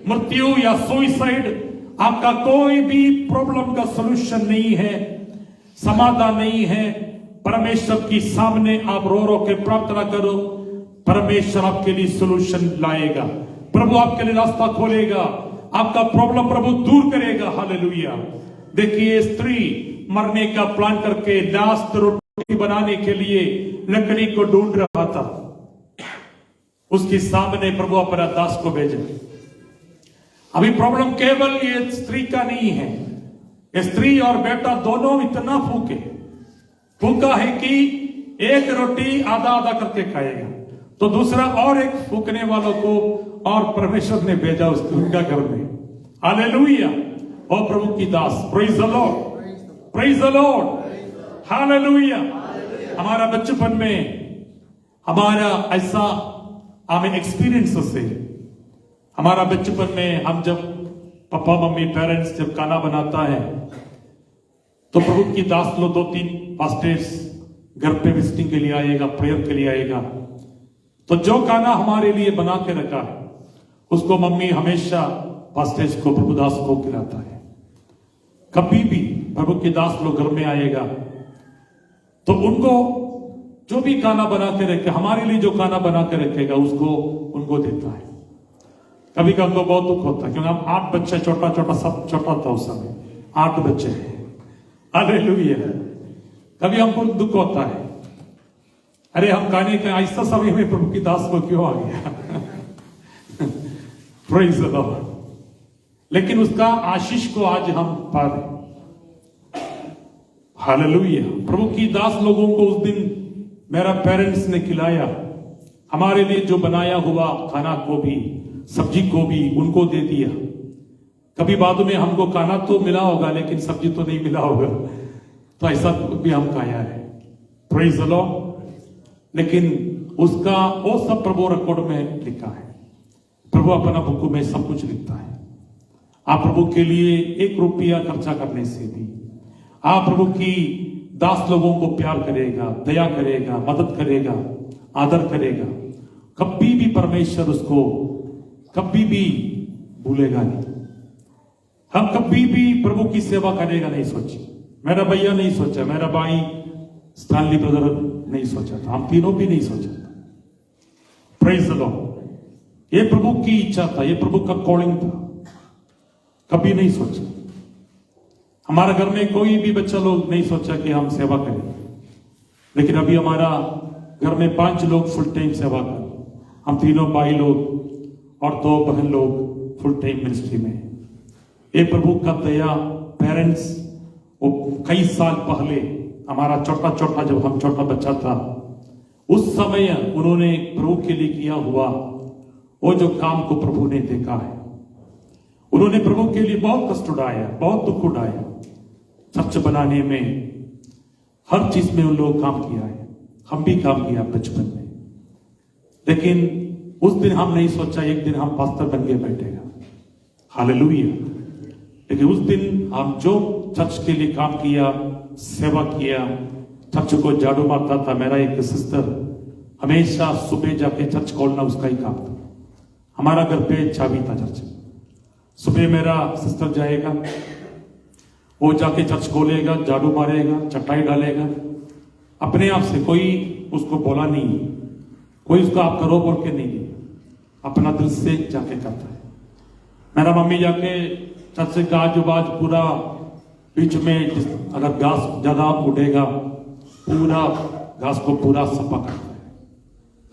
मृत्यु या सुसाइड आपका कोई भी प्रॉब्लम का सॉल्यूशन नहीं है, समाधान नहीं है। परमेश्वर की सामने आप रो रो के प्रार्थना करो, परमेश्वर आपके लिए सॉल्यूशन लाएगा, प्रभु आपके लिए रास्ता खोलेगा, आपका प्रॉब्लम प्रभु दूर करेगा। हालेलुया। देखिए स्त्री मरने का प्लान करके लास्ट रोटी बनाने के लिए लकड़ी को ढूंढ रहा था, उसके सामने प्रभु अपना दास को भेजा। अभी प्रॉब्लम केवल ये स्त्री का नहीं है, स्त्री और बेटा दोनों इतना फूका है कि एक रोटी आधा आधा करके खाएगा, तो दूसरा और एक फूकने वालों को और परमेश्वर ने भेजा उनका घर में। हालेलुया। और प्रभु की दास, praise the Lord, praise the Lord. Hallelujah. हमारा बचपन में हमारा ऐसा हमें एक्सपीरियंस से, हमारा बचपन में हम जब पापा मम्मी पेरेंट्स जब खाना बनाता है तो प्रभु की दास लो 2-3 पास्टर्स घर पे विजिटिंग के लिए आएगा, प्रेयर के लिए आएगा, तो जो खाना हमारे लिए बना के रखा है उसको मम्मी हमेशा पास्टर्स को, प्रभु दास को खिलाता है। कभी भी प्रभु की दास लोग घर में आएगा तो उनको जो भी खाना बना के रखे, हमारे लिए जो खाना बना के रखेगा उसको उनको देता है। कभी कभी हमको बहुत दुख होता है क्योंकि हम 8 बच्चे, छोटा छोटा सब छोटा था उस समय, 8 बच्चे हैं। हालेलुया। कभी हमको दुख होता है, अरे हम खाने का ऐसा समय में प्रभु की दास को क्यों आ गया। Praise the Lord. लेकिन उसका आशीष को आज हम पा रहे। हालेलुया। प्रभु की दास लोगों को उस दिन मेरा पेरेंट्स ने खिलाया, हमारे लिए जो बनाया हुआ खाना को भी, सब्जी को भी उनको दे दिया। कभी बाद में हमको खाना तो मिला होगा लेकिन सब्जी तो नहीं मिला होगा, तो ऐसा भी हम खाया है। Praise the Lord. लेकिन उसका वो सब प्रभु रिकॉर्ड में लिखा है। प्रभु अपना बुक में सब कुछ लिखता है। आप प्रभु के लिए 1 रुपया खर्चा करने से भी आप प्रभु की दास लोगों को प्यार करेगा, दया करेगा, मदद करेगा, आदर करेगा। कभी भी परमेश्वर उसको कभी भी भूलेगा नहीं। हम कभी भी प्रभु की सेवा करेगा नहीं सोची, मेरा भैया नहीं सोचा, मेरा भाई स्टैनली ब्रदर नहीं सोचा था, हम तीनों भी नहीं सोचा था। Praise the Lord. ये प्रभु की इच्छा था, ये प्रभु का कॉलिंग था, कभी नहीं सोचा। हमारे घर में कोई भी बच्चा लोग नहीं सोचा कि हम सेवा करें, लेकिन अभी हमारा घर में 5 लोग फुल टाइम सेवा कर, हम तीनों भाई लोग और 2 बहन लोग फुल टाइम मिनिस्ट्री में। ये प्रभु का दया। पेरेंट्स वो कई साल पहले हमारा छोटा छोटा, जब हम छोटा बच्चा था उस समय उन्होंने प्रभु के लिए किया हुआ वो जो काम को प्रभु ने देखा है। उन्होंने प्रभु के लिए बहुत कष्ट उठाया, बहुत दुख उठाया, चर्च बनाने में, हर चीज में उन लोग काम किया है। हम भी काम किया बचपन में, लेकिन उस दिन हम नहीं सोचा एक दिन हम पास्टर बन के बैठेगा, हालेलुया। लेकिन उस दिन हम जो चर्च के लिए काम किया, सेवा किया, चर्च को झाड़ू मारता था। मेरा एक सिस्टर हमेशा सुबह जाके चर्च खोलना उसका ही काम था। हमारा घर पे चाबी था चर्च। सुबह मेरा सिस्टर जाएगा, वो जाके चर्च खोलेगा, झाड़ू मारेगा, चटाई डालेगा, अपने आप से। कोई उसको बोला नहीं, कोई उसको आप करो बोल के नहीं, अपना दिल से जाके करता है। मेरा मम्मी जाके चर्च का आजू बाजू पूरा बीच में अगर घास ज्यादा उड़ेगा, पूरा घास को पूरा सफा करता है,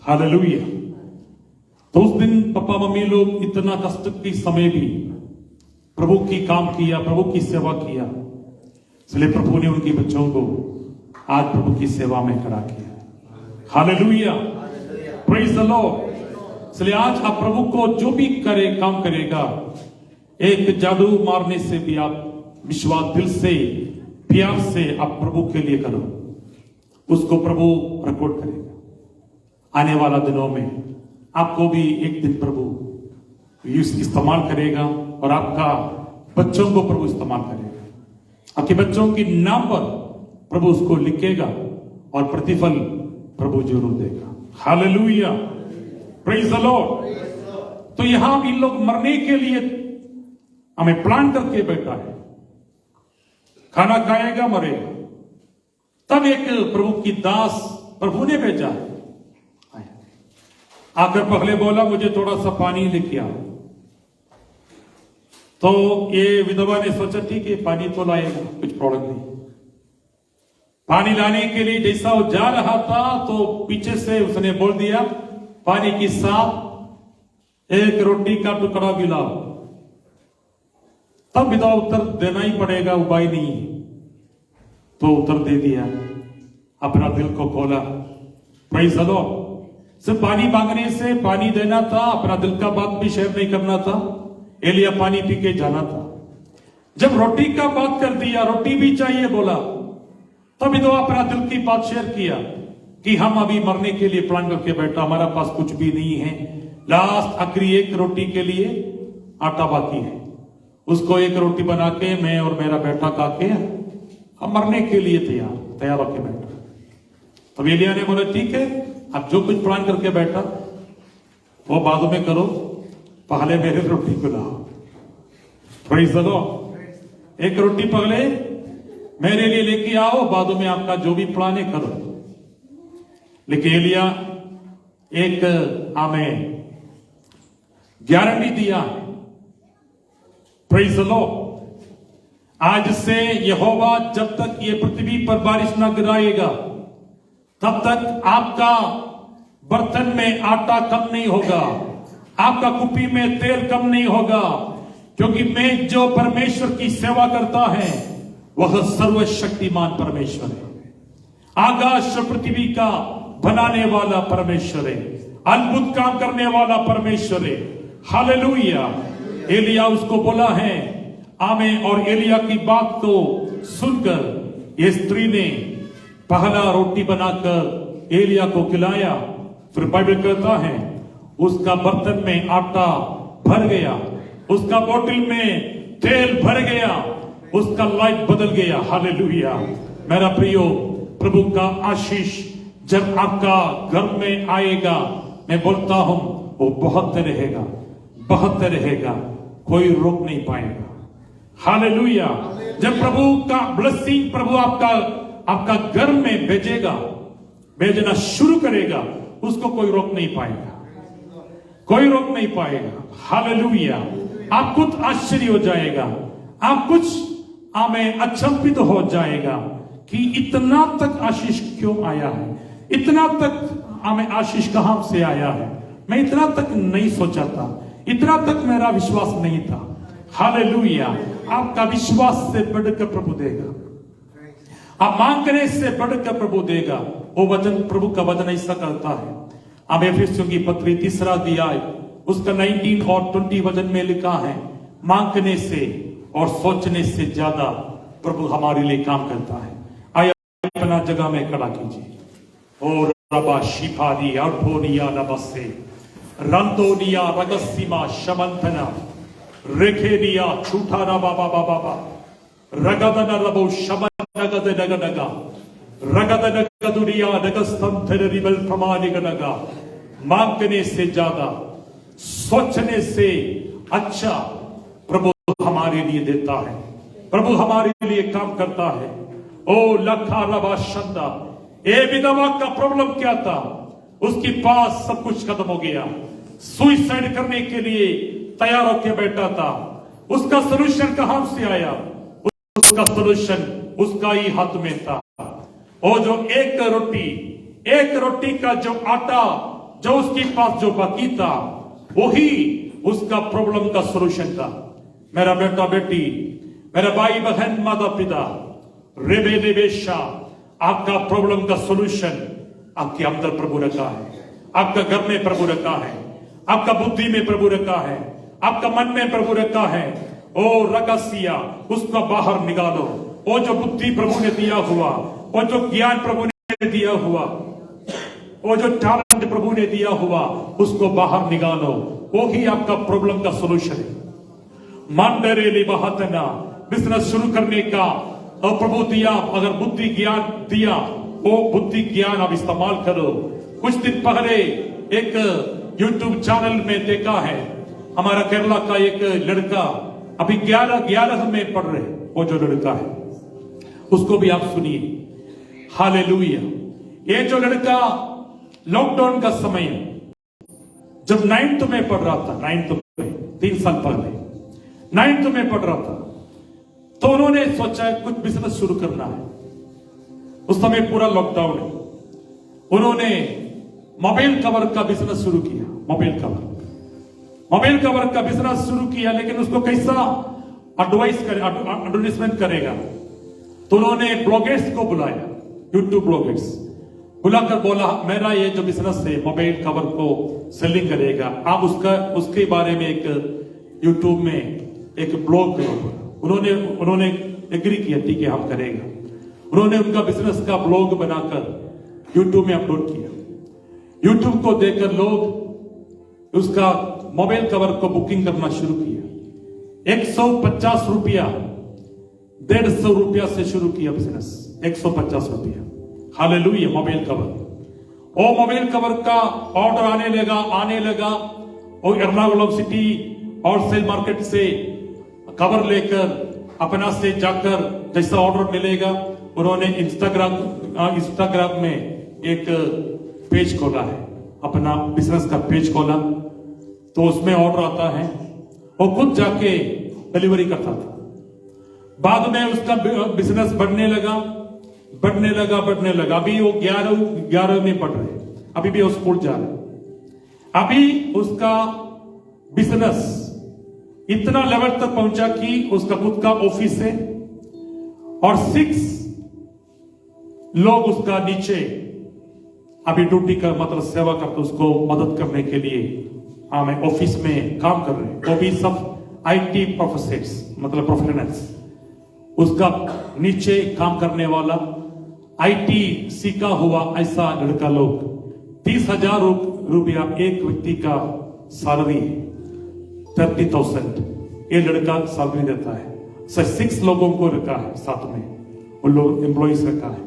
हालेलुया। तो उस दिन पापा मम्मी लोग इतना कष्ट के समय भी प्रभु की काम किया, प्रभु की सेवा किया, इसलिए प्रभु ने उनके बच्चों को आज प्रभु की सेवा में खड़ा किया, हालेलुया, प्रेज द लॉर्ड। इसलिए आज आप प्रभु को जो भी करे काम करेगा, एक झाड़ू मारने से भी आप विश्वास दिल से प्यार से आप प्रभु के लिए करो, उसको प्रभु रिकॉर्ड करेगा। आने वाला दिनों में आपको भी एक दिन प्रभु इस्तेमाल करेगा और आपका बच्चों को प्रभु इस्तेमाल करेगा। आपके बच्चों के नाम पर प्रभु उसको लिखेगा और प्रतिफल प्रभु जरूर देगा, हालेलुया, प्रेज द लॉर्ड। तो यहां इन लोग मरने के लिए हमें प्लान करके बैठा है, खाना खाएगा मरेगा। तब एक प्रभु की दास प्रभु ने भेजा है, आकर पहले बोला मुझे थोड़ा सा पानी लेके आओ। तो ये विधवा ने सोचा ठीक है पानी तो लाएगा, कुछ प्रॉब्लम नहीं। पानी लाने के लिए जैसा वो जा रहा था तो पीछे से उसने बोल दिया पानी के साथ एक रोटी का टुकड़ा भी लाओ। तब विधवा उत्तर देना ही पड़ेगा, उपाय नहीं है, तो उत्तर दे दिया, अपना दिल को खोला, प्रेज़ द लॉर्ड। सिर्फ पानी मांगने से पानी देना था, अपना दिल का बात भी शेयर नहीं करना था। एलिया पानी पी के जाना था। जब रोटी का बात कर दिया, रोटी भी चाहिए बोला, तब विधवा अपना दिल की बात शेयर किया कि हम अभी मरने के लिए प्लान करके बैठा, हमारा पास कुछ भी नहीं है, लास्ट आखिरी एक रोटी के लिए आटा बाकी है, उसको एक रोटी बना के मैं और मेरा बेटा खा के हम मरने के लिए तैयार होके बैठा। तब एलिया ने बोला ठीक है, अब जो कुछ प्लान करके बैठा वो बाद में करो, पहले मेरे रोटी को लाओ, प्रेज़ द लॉर्ड। एक रोटी पहले मेरे लिए लेके आओ, बाद में आपका जो भी प्लान है करो। लेकिन एलिया एक हमें गारंटी दिया है, प्रेज़ द लॉर्ड। आज से यहोवा जब तक ये पृथ्वी पर बारिश न गिराएगा तब तक आपका बर्तन में आटा कम नहीं होगा, आपका कुप्पी में तेल कम नहीं होगा, क्योंकि मैं जो परमेश्वर की सेवा करता है वह सर्वशक्तिमान परमेश्वर है, आकाश पृथ्वी का बनाने वाला परमेश्वर है, अद्भुत काम करने वाला परमेश्वर है, हालेलुया। एलिया उसको बोला है आमीन। और एलिया की बात को सुनकर ये स्त्री ने पहला रोटी बनाकर एलिया को खिलाया। फिर बाइबल कहता है उसका बर्तन में आटा भर गया, उसका बोतल में तेल भर गया, उसका लाइफ बदल गया, हालेलुया। मेरा प्रियो, प्रभु का आशीष जब आपका घर में आएगा, मैं बोलता हूं वो बहुत रहेगा, बहुत रहेगा, कोई रोक नहीं पाएगा, हालेलुया। जब प्रभु का ब्लेसिंग प्रभु आपका घर में भेजना शुरू करेगा, उसको कोई रोक नहीं पाएगा, कोई रोक नहीं पाएगा, हालेलुया। आप कुछ आश्चर्य हो जाएगा, आप कुछ हमें अचंभित हो जाएगा कि इतना तक आशीष क्यों आया है, इतना तक हमें आशीष कहां से आया है, मैं इतना तक नहीं सोचा था, इतना तक मेरा विश्वास नहीं था, हालेलुया। आपका विश्वास से बढ़कर प्रभु देगा, आप मांगने से बढ़कर प्रभु देगा। वो वचन, प्रभु का वचन ऐसा करता है। अब एफिसियों की पत्री 3 अध्याय उसका 19 और 20 वचन में लिखा है, मांगने से और सोचने से ज्यादा प्रभु हमारे लिए काम करता है। आया अपना जगह में खड़ा कीजिए। और रबा शिफादी अर्थोनिया नबसे रंदोनिया रगसीमा शमंथना रेखेनिया छूठाना बाबा बाबा बा रगदन रबो शमन नगद नगनगा रगद नगदुनिया नगस्तंथर रिबल प्रमाणिगनगा। मांगने से ज्यादा सोचने से अच्छा प्रभु हमारे लिए देता है, प्रभु हमारे लिए काम करता है। ओ लखा रबा शंदा, ए विधवा का प्रॉब्लम क्या था? उसके पास सब कुछ खत्म हो गया, सुइसाइड करने के लिए तैयार होकर बैठा था। उसका सोल्यूशन कहां से आया? उसका सोल्यूशन उसका ही हाथ में था। और जो एक रोटी का जो आटा जो उसके पास जो बाकी था, वही उसका प्रॉब्लम का सोल्यूशन था। मेरा बेटा बेटी, मेरा भाई बहन, माता पिता, रेबे रेबेशा, आपका प्रॉब्लम का सोल्यूशन आपके अंदर प्रभु रखा है, आपका घर में प्रभु रखा है, आपका बुद्धि में प्रभु रखा है, आपका मन में प्रभु रखा है। ओ रगसिया, उसको बाहर निकालो। वो जो बुद्धि प्रभु ने दिया हुआ, वो जो ज्ञान प्रभु ने दिया हुआ, वो जो टैलेंट प्रभु ने दिया हुआ, उसको बाहर निकालो। वो ही आपका प्रॉब्लम का सोल्यूशन है। मांडरेली बहातना, बिजनेस शुरू करने का और प्रभु दिया, अगर बुद्धि ज्ञान दिया, वो बुद्धि ज्ञान आप इस्तेमाल करो। कुछ दिन पहले एक YouTube चैनल में देखा है, हमारा केरला का एक लड़का अभी 11 में पढ़ रहे, वो जो लड़का है उसको भी आप सुनिए। हालेलुया। ये जो लड़का लॉकडाउन का समय जब 9th में पढ़ रहा था, 9th में 3 साल पहले 9th में पढ़ रहा था, तो उन्होंने सोचा कुछ बिजनेस शुरू करना है। उस समय पूरा लॉकडाउन है। उन्होंने मोबाइल कवर का बिजनेस शुरू किया। मोबाइल कवर का बिजनेस शुरू किया, लेकिन उसको कैसा एडवर्टाइजमेंट करेगा? तो उन्होंने ब्लॉगर्स को बुलाया, यूट्यूब ब्लॉगर्स बुलाकर बोला, मेरा ये जो बिजनेस है मोबाइल कवर को सेलिंग करेगा, आप उसके बारे में एक यूट्यूब में एक ब्लॉग करो। उन्होंने एग्री किया, ठीक है हम करेंगे। उन्होंने उनका बिजनेस का ब्लॉग बनाकर यूट्यूब में अपलोड किया। यूट्यूब को देखकर लोग उसका मोबाइल कवर को बुकिंग करना शुरू किया। 150 रुपया, 150 रुपया से शुरू किया बिजनेस, 150 रुपया। हालेलुया। मोबाइल कवर, ओ मोबाइल कवर का ऑर्डर आने लगा और एर्नाकुलम सिटी होलसेल मार्केट से कवर लेकर अपना से जाकर जैसा ऑर्डर मिलेगा, उन्होंने इंस्टाग्राम में एक पेज खोला है, अपना बिजनेस का पेज खोला, तो उसमें ऑर्डर आता है, वो खुद जाके डिलीवरी करता था। बाद में उसका बिजनेस बढ़ने लगा। अभी वो 11 में पढ़ रहे, अभी भी वो स्कूल जा रहे। अभी उसका बिजनेस इतना लेवल तक पहुंचा कि उसका खुद का ऑफिस है और 6 लोग उसका नीचे अभी ड्यूटी का मतलब सेवा करते, उसको मदद करने के लिए हमें ऑफिस में काम कर रहे हैं। वो भी सब IT प्रोफेसर्स, मतलब प्रोफेशनल्स। उसका नीचे काम करने वाला IT सीखा हुआ ऐसा लड़का लोग, 30,000 रुपया एक व्यक्ति का सैलरी है, 30,000 ये लड़का सैलरी देता है। 6 लोगों को रखा है साथ में, उन लोग एम्प्लॉइज रखा है,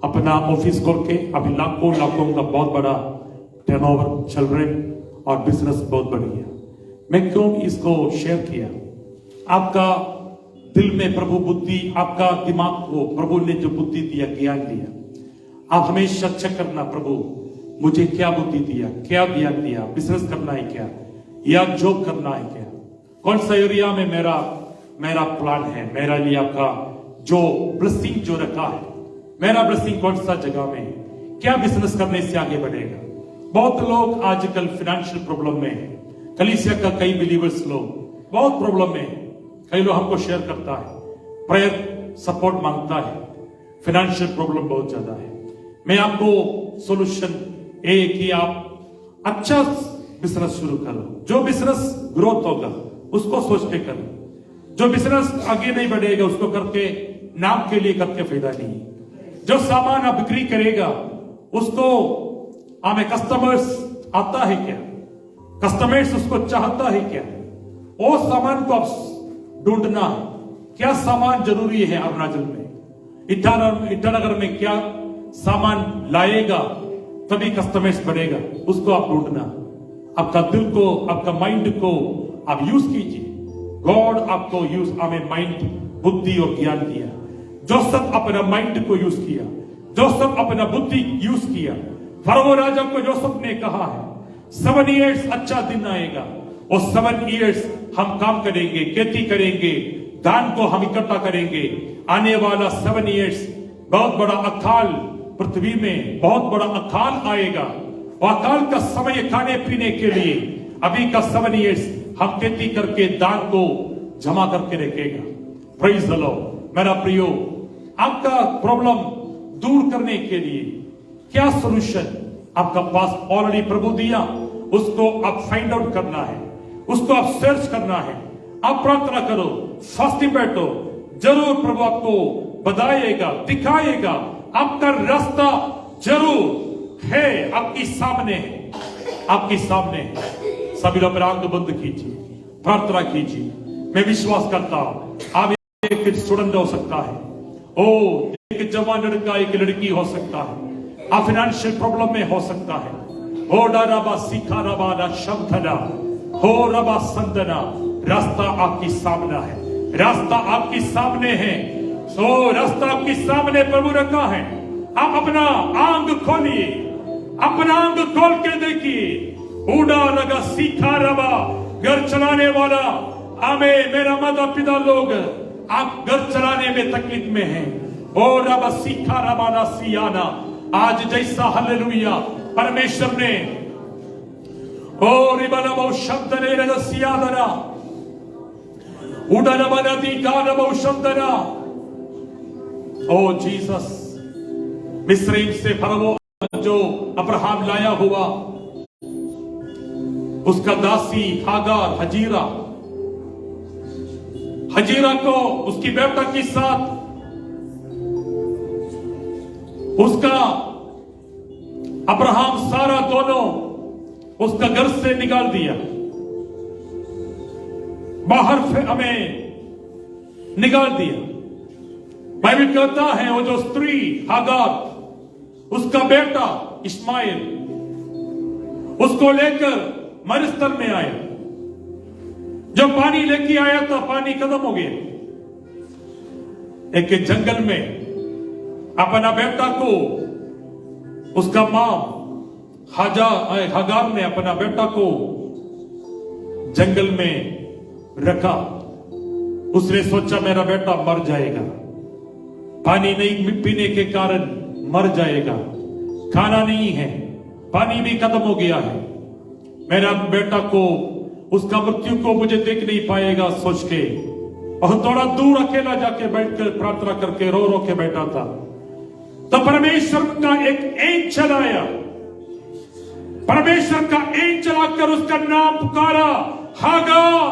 अपना ऑफिस खोल के अभी लाखों का बहुत बड़ा टर्नओवर चल रहे और बिजनेस बहुत बढ़िया। मैं क्यों इसको शेयर किया? आपका दिल में प्रभु बुद्धि, आपका दिमाग को प्रभु ने जो बुद्धि दिया, ज्ञान दिया, आप हमेशा चेक करना, प्रभु मुझे क्या बुद्धि दिया, क्या ज्ञान दिया, बिजनेस करना है क्या, या जॉब करना है क्या, कौन सा एरिया में मेरा प्लान है, मेरा लिए आपका जो ब्लेसिंग जो रखा है, मेरा ब्लेसिंग कौन सा जगह में है, क्या बिजनेस करने से आगे बढ़ेगा। बहुत लोग आजकल फाइनेंशियल प्रॉब्लम में है। कलीसिया का कई बिलीवर्स लोग बहुत प्रॉब्लम में है। कई लोग हमको शेयर करता है, प्रेयर सपोर्ट मांगता है, फाइनेंशियल प्रॉब्लम बहुत ज्यादा है। मैं आपको सॉल्यूशन कि आप अच्छा बिजनेस शुरू करो। जो बिजनेस ग्रोथ होगा उसको सोच के करो। जो बिजनेस आगे नहीं बढ़ेगा उसको करके नाम के लिए करके फायदा नहीं। जो सामान आप बिक्री करेगा उसको हमें कस्टमर्स आता है क्या, कस्टमर्स उसको चाहता है क्या, वो सामान को आप ढूंढना। क्या सामान जरूरी है अरुणाचल में, ईटानगर में क्या सामान लाएगा तभी कस्टमर्स बढ़ेगा, उसको आप ढूंढना। आपका दिल को, आपका माइंड को आप यूज कीजिए। गॉड आपको यूज, हमें माइंड, बुद्धि और ज्ञान दिया। जोसेफ अपना माइंड को यूज किया, जोसेफ अपना बुद्धि यूज किया। फरो राजा को जोसेफ ने कहा है 7 years अच्छा दिन आएगा, और 7 years हम काम करेंगे, खेती करेंगे, दान को हम इकट्ठा करेंगे। आने वाला 7 years बहुत बड़ा अकाल, पृथ्वी में बहुत बड़ा अकाल आएगा। और अकाल का समय खाने पीने के लिए अभी का 7 years हम खेती करके दान को जमा करके रखेगा। Praise the Lord. मेरा प्रियो, आपका प्रॉब्लम दूर करने के लिए क्या सॉल्यूशन आपका पास ऑलरेडी प्रभु दिया, उसको आप फाइंड आउट करना है, उसको आप सर्च करना है। आप प्रार्थना करो, फास्टिंग बैठो, जरूर प्रभु आपको बताएगा, दिखाएगा। आपका रास्ता जरूर है, आपकी सामने है, आपके सामने है। सभी लोग आंख बंद कीजिए, प्रार्थना कीजिए। मैं विश्वास करता हूं आप एक स्टूडेंट हो सकता है, ओ एक जवान लड़का, एक लड़की हो सकता है, आप फाइनेंशियल प्रॉब्लम में हो सकता है। हो डाराबा सीखा रबा शब्दना, हो रबा संदना। रास्ता आपकी सामना है, रास्ता आपकी सामने है। सो रास्ता आपकी सामने प्रभु रखा है। आप अपना आंख खोलिए, अपना आंख खोल के देखिए। उड़ा रगा सीखा रबा, घर चलाने वाला, हमें मेरा माता पिता लोग, आप घर चलाने में तकलीफ में हैं। ओ रबा सीखा रबा ना सियाना। आज जैसा हालेलुया परमेश्वर ने ओ रिबला बहु शब्द ने रगा सियादना, उड़ा रबा नदी का बहु शब्दना। ओ जीसस, मिस्रईम से फरो जो अब्राहम लाया हुआ, उसका दासी हागार, हजीरा को उसकी बेटा के साथ उसका अब्राहम सारा दोनों उसका घर से निकाल दिया, बाहर हमें निकाल दिया। बाइबल कहता है वो जो स्त्री हागार, उसका बेटा इस्माइल उसको लेकर मरुस्थल में आया। जब पानी लेके आया तो पानी खत्म हो गया। एक जंगल में अपना बेटा को उसका मां हागार ने अपना बेटा को जंगल में रखा। उसने सोचा मेरा बेटा मर जाएगा, पानी नहीं पीने के कारण मर जाएगा, खाना नहीं है, पानी भी खत्म हो गया है, मेरा बेटा को उसका मृत्यु को मुझे देख नहीं पाएगा सोच के और थोड़ा दूर अकेला जाके बैठकर प्रार्थना करके रो रो के बैठा था। तो परमेश्वर का एक एंजेल आया, परमेश्वर का एंजेल आकर उसका नाम पुकारा, हागार,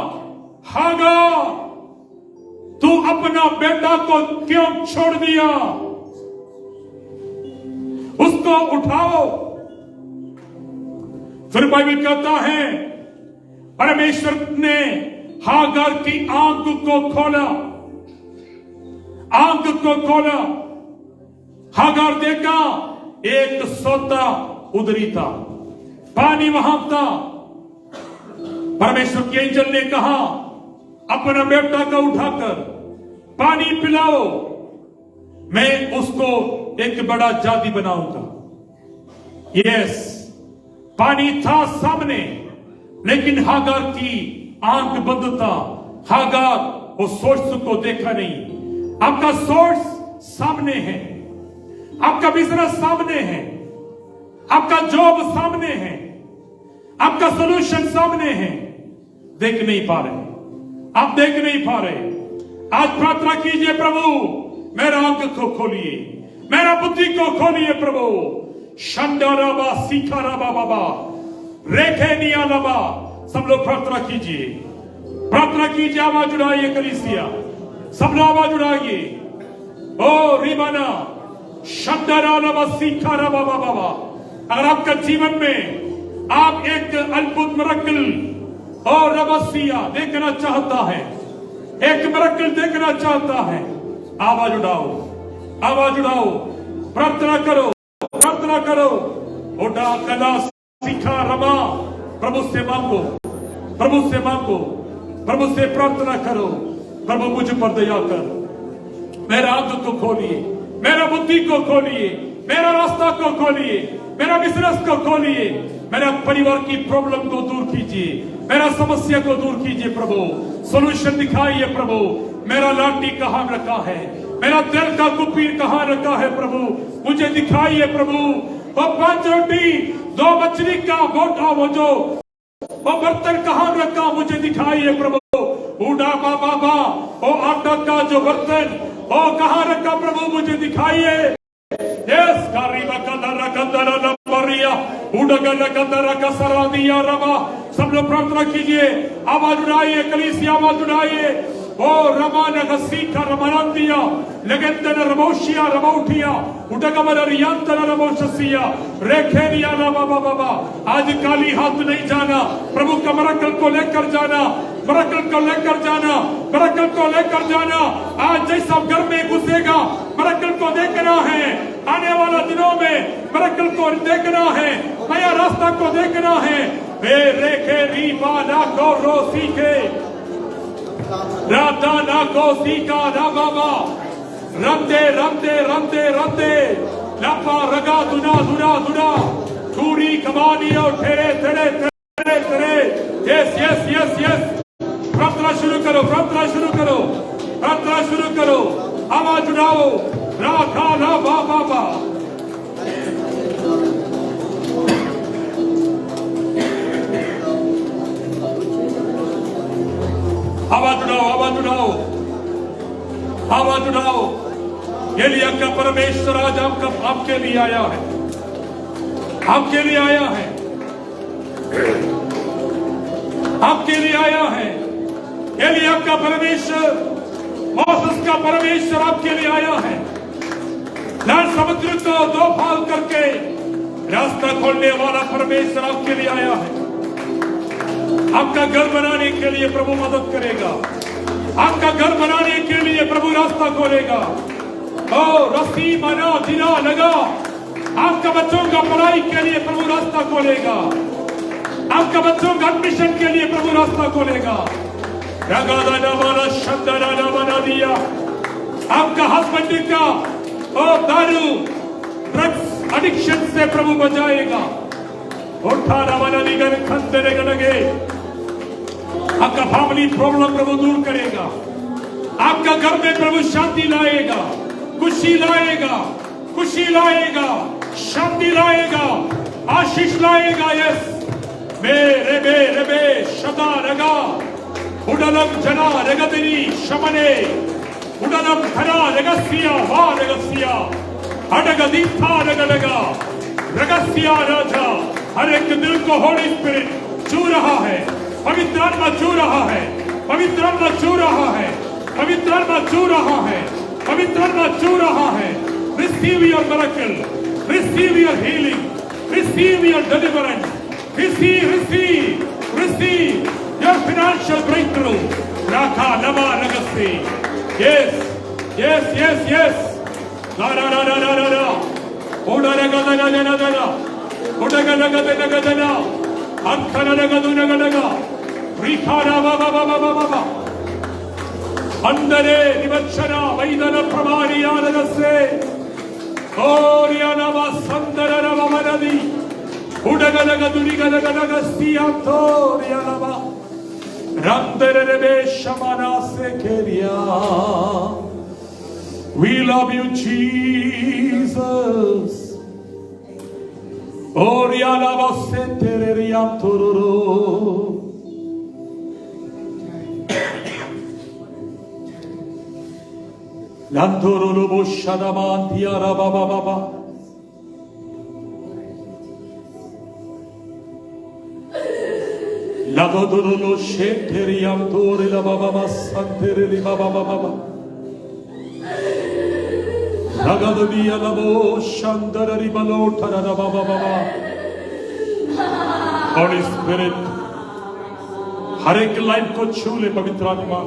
हागार, तू अपना बेटा को क्यों छोड़ दिया? उसको उठाओ। फिर बाइबल कहता है परमेश्वर ने हागार की आंख को खोला, आंख को खोला। हागार देखा एक सोता उधरी था, पानी वहां था। परमेश्वर के एंजेल ने कहा अपना बेटा को उठाकर पानी पिलाओ, मैं उसको एक बड़ा जाति बनाऊंगा। यस, पानी था सामने, लेकिन हागार की आंख बंद था। हागार वो सोर्स को देखा नहीं। आपका सोर्स सामने है, आपका बिजनेस सामने है, आपका जॉब सामने है, आपका सॉल्यूशन सामने है, देख नहीं पा रहे, आप देख नहीं पा रहे। आज प्रार्थना कीजिए, प्रभु मेरा आंख को खोलिए, मेरा बुद्धि को खोलिए प्रभु। शंडाराबा सीखाराबा बाबा रेखे नियालाबा। सब लोग प्रार्थना कीजिए, प्रार्थना कीजिए, आवाज उड़ाइए कलीसिया, सब लोग आवाज उड़ाइए। ओ रिबाना शंडाराबा सीखाराबा बाबा। अगर आपका जीवन में आप एक अद्भुत मिरेकल और रबसिया देखना चाहता है, एक मिरेकल देखना चाहता है, आवाज उठाओ, आवाज उठाओ, प्रार्थना करो, प्रार्थना करो। ओटा कला सीखा रमा, प्रभु से मांगो, प्रभु से मांगो, प्रभु से प्रार्थना करो। प्रभु मुझ पर दया कर, मेरा आंख को खोलिए, मेरा बुद्धि को खोलिए, मेरा रास्ता को खोलिए, मेरा बिजनेस को खोलिए, मेरा परिवार की प्रॉब्लम को दूर कीजिए, मेरा समस्या को दूर कीजिए प्रभु, सॉल्यूशन दिखाइए प्रभु। मेरा लाठी कहां रखा है, मेरा तेल का कुपीर कहां रखा है प्रभु, मुझे दिखाइए प्रभु। वो 5 रोटी 2 मछली का बोटा, वो बर्तन कहां रखा मुझे दिखाइए प्रभु। उड़ा बाबा, वो आटा का जो बर्तन वो कहां रखा प्रभु मुझे दिखाइए। यस कारीबा कदरा कदरा नंबरिया उड़गल कदरा का सरादिया रबा। सब लोग प्रार्थना कीजिए, आवाज उठाइए, कलीसिया आवाज उठाइए। ओ रमान गसीका रमानंदिया लगेंदन रमोशिया रमौठिया उड़गमर रियांतन रमोशसिया रेखेरिया रबा बाबा। आज काली हाथ नहीं जाना, प्रभु का मिरेकल को लेकर जाना, मिरेकल को लेकर जाना, मिरेकल को लेकर जाना। आज जैसा घर में घुसेगा मिरेकल को देखना है, आने वाला दिनों में मिरेकल को देखना है, नया रास्ता को देखना है। रेखे रीबा ना को रोसी के राधा ना को सीका ना बाबा रंदे रंदे रंदे रंदे लपा रगा दुना दुना दुना चूड़ी कमानी और ठेरे ठेरे ठेरे ठेरे। यस यस यस यस, प्रार्थना शुरू करो, प्रार्थना शुरू करो, प्रार्थना शुरू करो, आवाज उठाओ। राधा ना बाबा आवाज उठाओ, आवाज उठाओ, आवाज उठाओ। एलिया का परमेश्वर आज आपके लिए आया है, आपके लिए आया है, आपके लिए आया है। एलिया का परमेश्वर, मोसेस का परमेश्वर आपके लिए आया है। लाल समुद्र को 2 भाग करके रास्ता खोलने वाला परमेश्वर आपके लिए आया है। आपका घर बनाने के लिए प्रभु मदद करेगा, आपका घर बनाने के लिए प्रभु रास्ता खोलेगा। ओ रस्सी मना दिना लगा, आपका बच्चों का पढ़ाई के लिए प्रभु रास्ता खोलेगा, आपका बच्चों का एडमिशन के लिए प्रभु रास्ता खोलेगा। बना दिया आपका हस्बैंड का ओ दारू ड्रग्स एडिक्शन से प्रभु बचाएगा। उठाना वाला निगर खंदे लगे, आपका फैमिली प्रॉब्लम प्रभु दूर करेगा, आपका घर में प्रभु शांति लाएगा, खुशी लाएगा, खुशी लाएगा, शांति लाएगा, आशीष लाएगा। यस मेरे शदा रगा उडलम जना रगदरी शमने उडलम धना रगसिया वा रगसिया अडगदीथा रगलगा रगसिया राजा। हर एक दिल को होली स्पिरिट छू रहा है, पवित्र आत्मा छू रहा है, पवित्र आत्मा छू रहा है, पवित्र आत्मा छू रहा है, पवित्र आत्मा छू रहा है। Receive your miracle, receive your healing, receive your deliverance, receive your financial breakthrough. राखा नवा रगसी। यस यस यस यस रा रा रा रा रा रा ओडा रगा दा दा दा दा ओडा रगा दा दा दा दा अंखना रगा दुना रगा रिखाना बाबा बाबा बाबा अंदरे निवक्षना वैदन प्रमाणिया रगसे ओरियाना वा संदर रवा मनदी उडगा रगा दुनिगा रगा रगस्तिया तोरियाना वा रंदरे रेबे शमाना से केरिया। We love you, Jesus. Oriana vasentereriam tororo. Lantororo boshadamantia rababa baba. Lagodoro shenteriam tore la baba santereri baba baba. Ragadonia la bo shandara ribalo tarara baba baba. Holy Spirit, हर एक लाइफ को छू ले पवित्र आत्मा।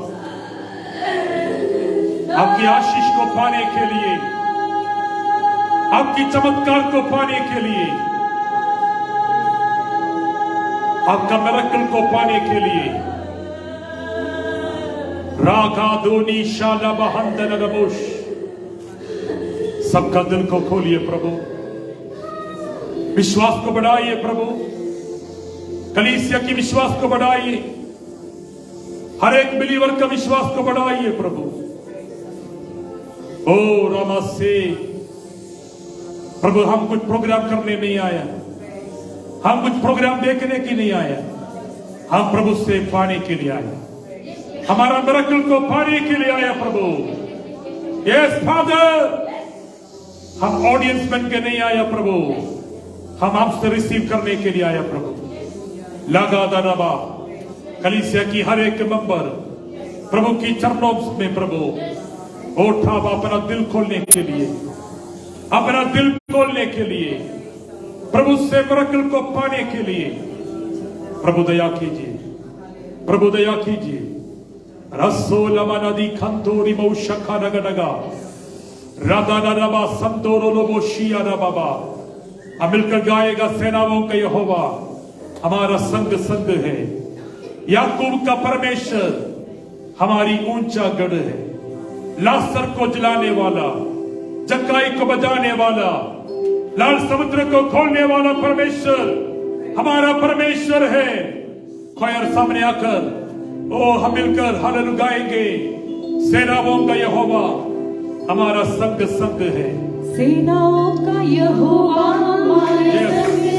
आपकी आशीष को पाने के लिए, आपकी चमत्कार को पाने के लिए, आपका मिरेकल को पाने के लिए, रागा दोनी शाला बहंदन रबोश, सबका दिल को खोलिए प्रभु, विश्वास को बढ़ाइए प्रभु, कलीसिया की विश्वास को बढ़ाइए, हर एक बिलीवर का विश्वास को बढ़ाइए प्रभु। ओ रामा से प्रभु, हम कुछ प्रोग्राम करने नहीं आया, हम कुछ प्रोग्राम देखने की नहीं आया, हम प्रभु से पाने के लिए आए, हमारा मिरेकल को पाने के लिए आया प्रभु। यस फादर, हम ऑडियंस बन के नहीं आया प्रभु, हम आपसे रिसीव करने के लिए आया प्रभु। लगा दरबा कलीसिया की हर एक मेंबर प्रभु की चरणों में प्रभु उठा अपना दिल खोलने के लिए, अपना दिल खोलने के लिए, प्रभु से मिरेकल को पाने के लिए। प्रभु दया कीजिए, प्रभु दया कीजिए। रसोलमा नदी खंतोरी मौशखा नगडगा राधा रबा संतोरो लोबो शिया रबाबा। हम मिलकर गाएगा सेनाओं का यहोवा हमारा संग संग है। याकूब का परमेश्वर हमारी ऊंचा गढ़ है। लासर को जलाने वाला, जक्काई को बजाने वाला, लाल समुद्र को खोलने वाला परमेश्वर हमारा परमेश्वर है। खोयर सामने आकर ओ हम मिलकर हालेलुया गाएंगे। सेनाओं का यहोवा हमारा संग संग है। सेनाओं का यहोवा हमारा संग